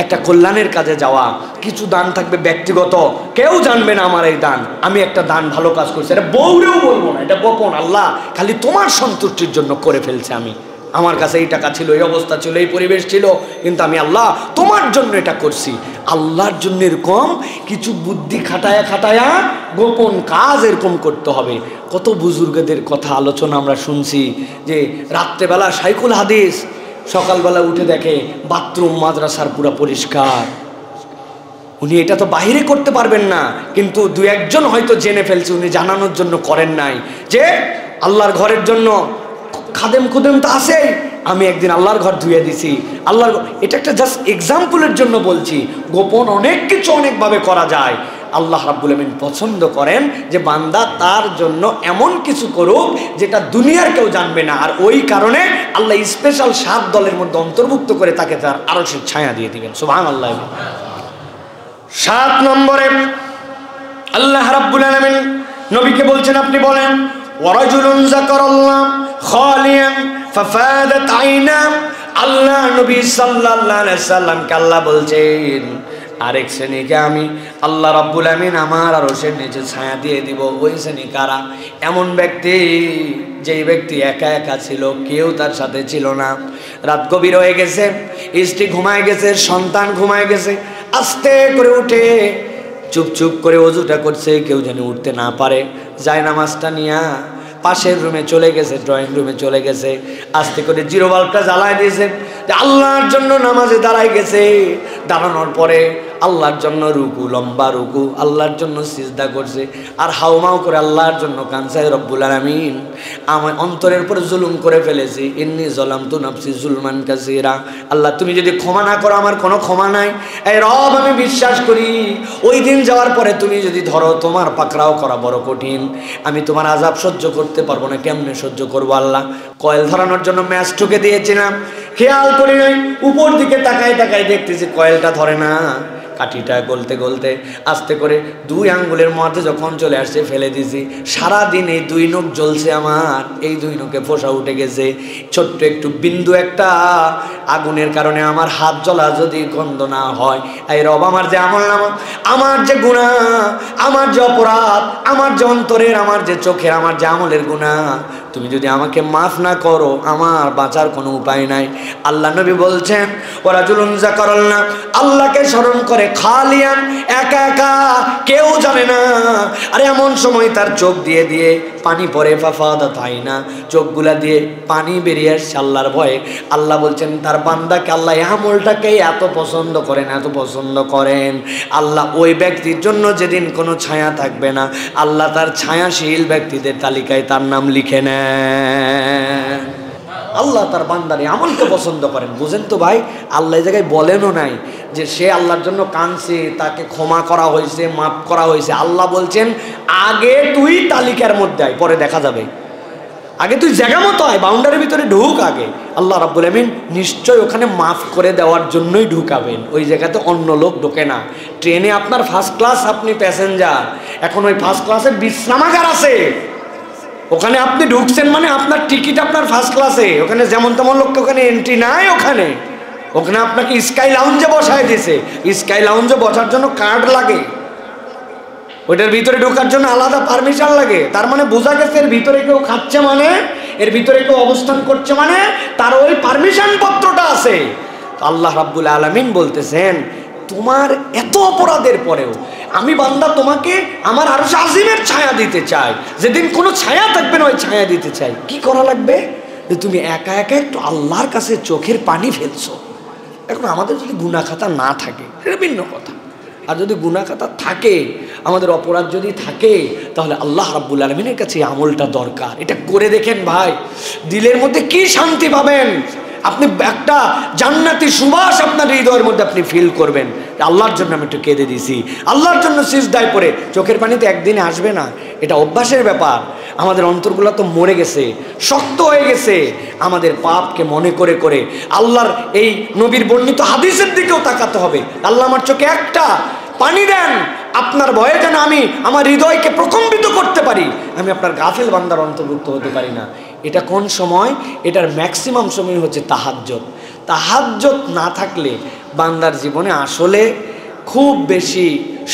একটা কল্যাণের কাজে যাওয়া, কিছু দান থাকবে ব্যক্তিগত, কেউ জানবে না আমার এই দান, আমি একটা দান ভালো কাজ করছি, এটা বউরেও বলবো না, এটা গোপন, আল্লাহ খালি তোমার সন্তুষ্টির জন্য করে ফেলছে। আমি আমার কাছে এই টাকা ছিল, এই অবস্থা ছিল, এই পরিবেশ ছিল, কিন্তু আমি আল্লাহ তোমার জন্য এটা করছি। আল্লাহর জন্য এরকম কিছু বুদ্ধি খাটায়া গোপন কাজ এরকম করতে হবে। কত বুজুর্গদের কথা আলোচনা আমরা শুনছি যে রাত্রেবেলা শাইখুল হাদিস সকালবেলা উঠে দেখে বাথরুম মাদ্রাসার পুরা পরিষ্কার। উনি এটা তো বাহিরে করতে পারবেন না, কিন্তু দু একজন হয়তো জেনে ফেলছে, উনি জানানোর জন্য করেন নাই যে আল্লাহর ঘরের জন্য খাদেম তো আছে, আমি একদিন আল্লাহর ঘর ধুয়ে দিছি। আল্লাহর, এটা একটা জাস্ট এক্সাম্পলের জন্য বলছি, গোপন অনেক কিছু অনেকভাবে করা যায়। আল্লাহ রাব্বুল আমিন পছন্দ করেন যে বান্দা তার জন্য এমন কিছু করুক যেটা দুনিয়ার কেউ জানবে না, আর ওই কারণে আল্লাহ স্পেশাল 7 দলের মধ্যে অন্তর্ভুক্ত করে তাকে তার আরশের ছায়া দিয়ে দিবেন। সুবহানাল্লাহ। 7 নম্বরে আল্লাহ রাব্বুল আলামিন নবীকে বলছেন আপনি বলেন ওয়ারাজুলুন যাকারাল্লাহ খালিয়ান ফাফাদাত আইনা, আল্লাহ নবী সাল্লাল্লাহু আলাইহি সাল্লামকে আল্লাহ বলছেন আরেক শ্রেণীকে আমি আল্লাহ রাব্বুল আমিন আমার আরশের নিচে ছায়া দিয়ে দিব। ওই শ্রেণী কারা? এমন ব্যক্তি যেই ব্যক্তি একা একা ছিল, কেউ তার সাথে ছিল না, রাত গভীর হয়ে গেছে, স্ত্রী ঘুমায় গেছে, সন্তান ঘুমায় গেছে, আস্তে করে উঠে চুপ করে ওযুটা করছে, কেউ যেন উঠতে না পারে, যায় নামাজটা নিয়া পাশের রুমে চলে গেছে, ড্রয়িং রুমে চলে গেছে, আস্তে করে জিরো বাল্বটা জ্বালায় দিয়েছে, আল্লাহর জন্য নামাজে দাঁড়ায় গেছে। দাঁড়ানোর পরে আল্লাহর জন্য রুকু, লম্বা রুকু, আল্লাহর জন্য সিজদা করছে আর হাউমাউ করে আল্লাহর জন্য কাঁদছে, রব্বুল আলামিন আমার অন্তরের উপর জুলুম করে ফেলেছি, ইন্নী যালামতু নাফসি যুলমান কাসীরা। আল্লাহ তুমি যদি ক্ষমা না করো আমার কোনো ক্ষমা নাই। এই রব আমি বিশ্বাস করি ওই দিন যাওয়ার পরে তুমি যদি ধরো তোমার পাকড়াও করা বড় কঠিন, আমি তোমার আযাব সহ্য করতে পারবো না। কেমনে সহ্য করবো আল্লাহ? কয়েল ধরানোর জন্য ম্যাচ ঠুকে দিয়েছিলাম, খেয়াল করি নাই, উপর দিকে তাকাই তাকাই দেখতেছি কয়েলটা ধরে না। কাঠিটা গলতে গলতে আস্তে করে 2 আঙ্গুলের মধ্যে যখন চলে আসছে ফেলে দিছি। সারাদিন এই 2 নখ জ্বলছে আমার, এই 2 নখে ফোঁসা উঠে গেছে। ছোট্ট একটু বিন্দু একটা আগুনের কারণে আমার হাত জ্বলা যদি গন্ধ না হয়, এই রব আমার যে আমলনামা, আমার যে গুনাহ, আমার যে অপরাধ, আমার যে অন্তরের, আমার যে চোখের, আমার যে আমলের গুনাহ, তুমি যদি আমাকে মাফ না করো আমার বাঁচার কোনো উপায় নাই। আল্লাহ নবী বলছেন ওয়ারাজুলুন যাকারাল্লাহ, আল্লাহকে স্মরণ করে খালিয়ান, একা একা, কেউ জানে না। আর এমন সময় তার চোখ দিয়ে দিয়ে পানি পড়ে, ফাফাদাত আইনা, চোখগুলা দিয়ে পানি বেরিয়ে আসছে আল্লাহর ভয়ে। আল্লাহ বলছেন তার বান্দাকে আল্লাহ এই আমলটাকে এত পছন্দ করেন, এত পছন্দ করেন। আল্লাহ ওই ব্যক্তির জন্য যেদিন কোনো ছায়া থাকবে না, আল্লাহ তার ছায়াশীল ব্যক্তিদের তালিকায় তার নাম লিখে নেন। আল্লাহ তার বান্দারে আমলকে পছন্দ করেন। বুঝেন তো ভাই, আল্লাহ এই জায়গায় বলেনও নাই যে সে আল্লাহর জন্য কাঁদছে, তাকে ক্ষমা করা হয়েছে, মাফ করা হয়েছে। আল্লাহ বলছেন আগে তুই তালিকার মধ্যে আয়, পরে দেখা যাবে। আগে তুই জায়গা মতো আয়, বাউন্ডারির ভিতরে ঢুক আগে। আল্লাহ রাব্বুল আমিন নিশ্চয় ওখানে মাফ করে দেওয়ার জন্যই ঢুকাবেন, ওই জায়গাতে অন্য লোক ঢোকে না। ট্রেনে আপনার ফার্স্ট ক্লাস, আপনি প্যাসেঞ্জার, এখন ওই ফার্স্ট ক্লাসের বিশ্রামাগার আছে, ওখানে আপনি ঢুকছেন মানে আপনার টিকিট আপনার ফার্স্ট ক্লাসে। ওখানে যেমন তেমন লোককে ওখানে এন্ট্রি নাই। ওখানে ওখানে আপনাকে স্কাই লাউঞ্জে বসায় দিয়েছে। স্কাই লাউঞ্জে বসার জন্য কার্ড লাগে, ওইটার ভিতরে ঢোকার জন্য আলাদা পারমিশন লাগে। তার মানে বোঝা গেছে এর ভিতরে কেউ খাচ্ছে মানে, এর ভিতরে কেউ অবস্থান করছে মানে তার ওই পারমিশন পত্রটা আছে। আল্লাহ রাব্বুল আলামিন বলতেছেন তোমার এত অপরাধের পরেও আমি বান্দা তোমাকে আমার আরশ আজিমের ছায়া দিতে চাই, যেদিন কোনো ছায়া থাকবে না ওই ছায়া দিতে চাই। কি করা লাগবে? যে তুমি একা একা একটু আল্লাহর কাছে চোখের পানি ফেলছো। এখন আমাদের যদি গুনাহ খাতা না থাকে সেটা ভিন্ন কথা, আর যদি গুনাহ খাতা থাকে, আমাদের অপরাধ যদি থাকে, তাহলে আল্লাহ রাব্বুল আলামিনের কাছে এই আমলটা দরকার। এটা করে দেখেন ভাই, দিলের মধ্যে কি শান্তি পাবেন। আপনি একটা জান্নাতি সুবাস আপনার হৃদয়ের মধ্যে আপনি ফিল করবেন। আল্লাহর জন্য আমি একটু কেঁদে দিছি, আল্লাহর জন্য সিজদায় পড়ে। চোখের পানি তো একদিনে আসবে না, এটা অভ্যাসের ব্যাপার। আমাদের অন্তরগুলো তো মরে গেছে, শক্ত হয়ে গেছে। আমাদের পাপকে মনে করে করে আল্লাহর এই নবীর বর্ণিত হাদিসের দিকেও তাকাতে হবে। আল্লাহ আমার চোখে একটা পানি দেন আপনার ভয়ে, যেন আমি আমার হৃদয়কে প্রকম্পিত করতে পারি, আমি আপনার গাফেল বান্দার অন্তর্ভুক্ত হতে পারি না। এটা কোন সময়? এটার ম্যাক্সিমাম সময় হচ্ছে তাহাজ্জুদ। তাহাজ্জুদ না থাকলে বান্দার জীবনে আসলে খুব বেশি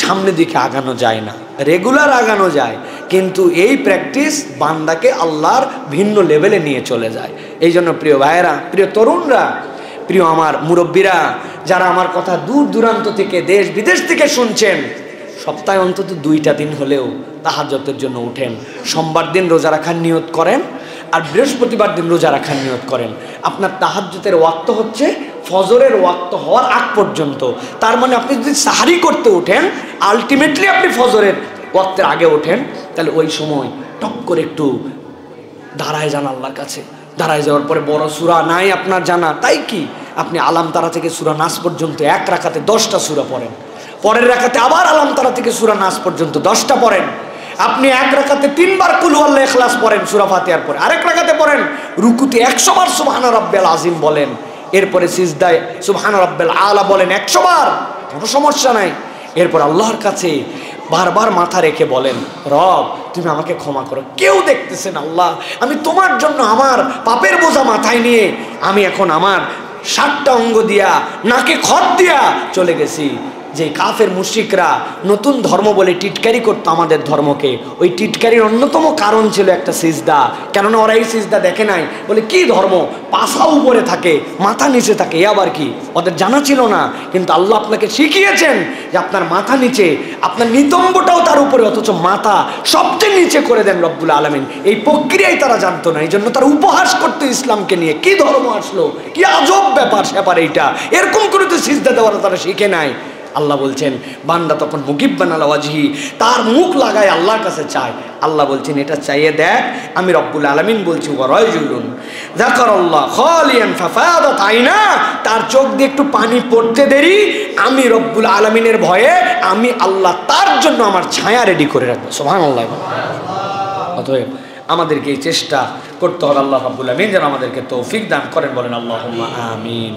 সামনের দিকে আগানো যায় না। রেগুলার আগানো যায়, কিন্তু এই প্র্যাকটিস বান্দাকে আল্লাহর ভিন্ন লেভেলে নিয়ে চলে যায়। এই জন্য প্রিয় ভাইয়েরা, প্রিয় তরুণরা, প্রিয় আমার মুরব্বীরা, যারা আমার কথা দূর দূরান্ত থেকে, দেশ বিদেশ থেকে শুনছেন, সপ্তাহে অন্তত 2টা দিন হলেও তাহাজ্জুদের জন্য উঠেন। সোমবার দিন রোজা রাখার নিয়ত করেন, আর বৃহস্পতিবার দিন রোজা রাখার নিয়ত করেন। আপনার তাহাজ্জুদের ওয়াক্ত হচ্ছে ফজরের ওয়াক্ত হওয়ার আগ পর্যন্ত। তার মানে আপনি যদি সাহারি করতে ওঠেন, আলটিমেটলি আপনি ফজরের ওয়াক্তের আগে ওঠেন, তাহলে ওই সময় টপ করে একটু দাঁড়ায় যান আল্লাহর কাছে। দাঁড়ায় যাওয়ার পরে বড় সূরা নাই আপনার জানা, তাই কি আপনি আলাম তারা থেকে সূরা নাস পর্যন্ত এক রাকাতে 10টা সূরা পড়েন, পরের রাকাতে আবার আলাম তারা থেকে সূরা নাস পর্যন্ত 10টা পড়েন। আপনি এক রাকাতে 3 বার কুল হুয়াল্লাহু ইখলাস পড়েন সূরা ফাতিহার পরে, আরেক রাকাতে পড়েন রুকুতে 100 বার সুবহানা রাব্বিয়াল আযীম বলেন, এরপরে সিজদায় সুবহানা রাব্বিয়াল আলা বলেন 100 বার, কোনো সমস্যা নাই। এরপর আল্লাহর কাছে বারবার মাথা রেখে বলেন, রব তুমি আমাকে ক্ষমা করো, কেউ দেখতেছেন আল্লাহ, আমি তোমার জন্য আমার পাপের বোঝা মাথায় নিয়ে আমি এখন আমার 7টা অঙ্গ দিয়া নাকে খত দিয়া চলে গেছি। যে কাফের মুশরিকরা নতুন ধর্ম বলে টিটকারি করতো আমাদের ধর্মকে, ওই টিটকারির অন্যতম কারণ ছিল একটা সিজদা। কেননা ওরা এই সিজদা দেখে নাই, বলে কি ধর্ম, পাছা উপরে থাকে মাথা নিচে থাকে, এ আবার কি, ওদের জানা ছিল না। কিন্তু আল্লাহ আপনাকে শিখিয়েছেন যে আপনার মাথা নিচে, আপনার নিতম্বটাও তার উপরে, অথচ মাথা সবচেয়ে নিচে করে দেন রব্বুল আলামিন। এই প্রক্রিয়াই তারা জানতো না, এই জন্য তারা উপহাস করতো ইসলামকে নিয়ে, কি ধর্ম আসলো, কি আজব ব্যাপার স্যাপার এইটা, এরকম করে তো সিজদা দেওয়ার তারা শিখে নাই। আল্লাহ বলছেন বান্দা তখন মুকিব্বান আলা ওয়াজহি, তার মুখ লাগায় আল্লাহর কাছে চায়। আল্লাহ বলছেন এটা চাইয়ে দেখ, আমি রব্বুল আলামিন বলছি ওয়ারাজুলুন যাকারাল্লাহ খালিয়ান ফাফাদাত আইনা, তার চোখ দিয়ে একটু পানি পড়তে দেরি, আমি রব্বুল আলামিনের ভয়ে আমি আল্লাহ তার জন্য আমার ছায়া রেডি করে রাখবো। সুবহানাল্লাহ। অতএব আমাদেরকে এই চেষ্টা করতে হবে, আল্লাহ রাব্বুল আলামিন যেন আমাদেরকে তৌফিক দান করেন, বলেন আল্লাহুম্মা আমিন।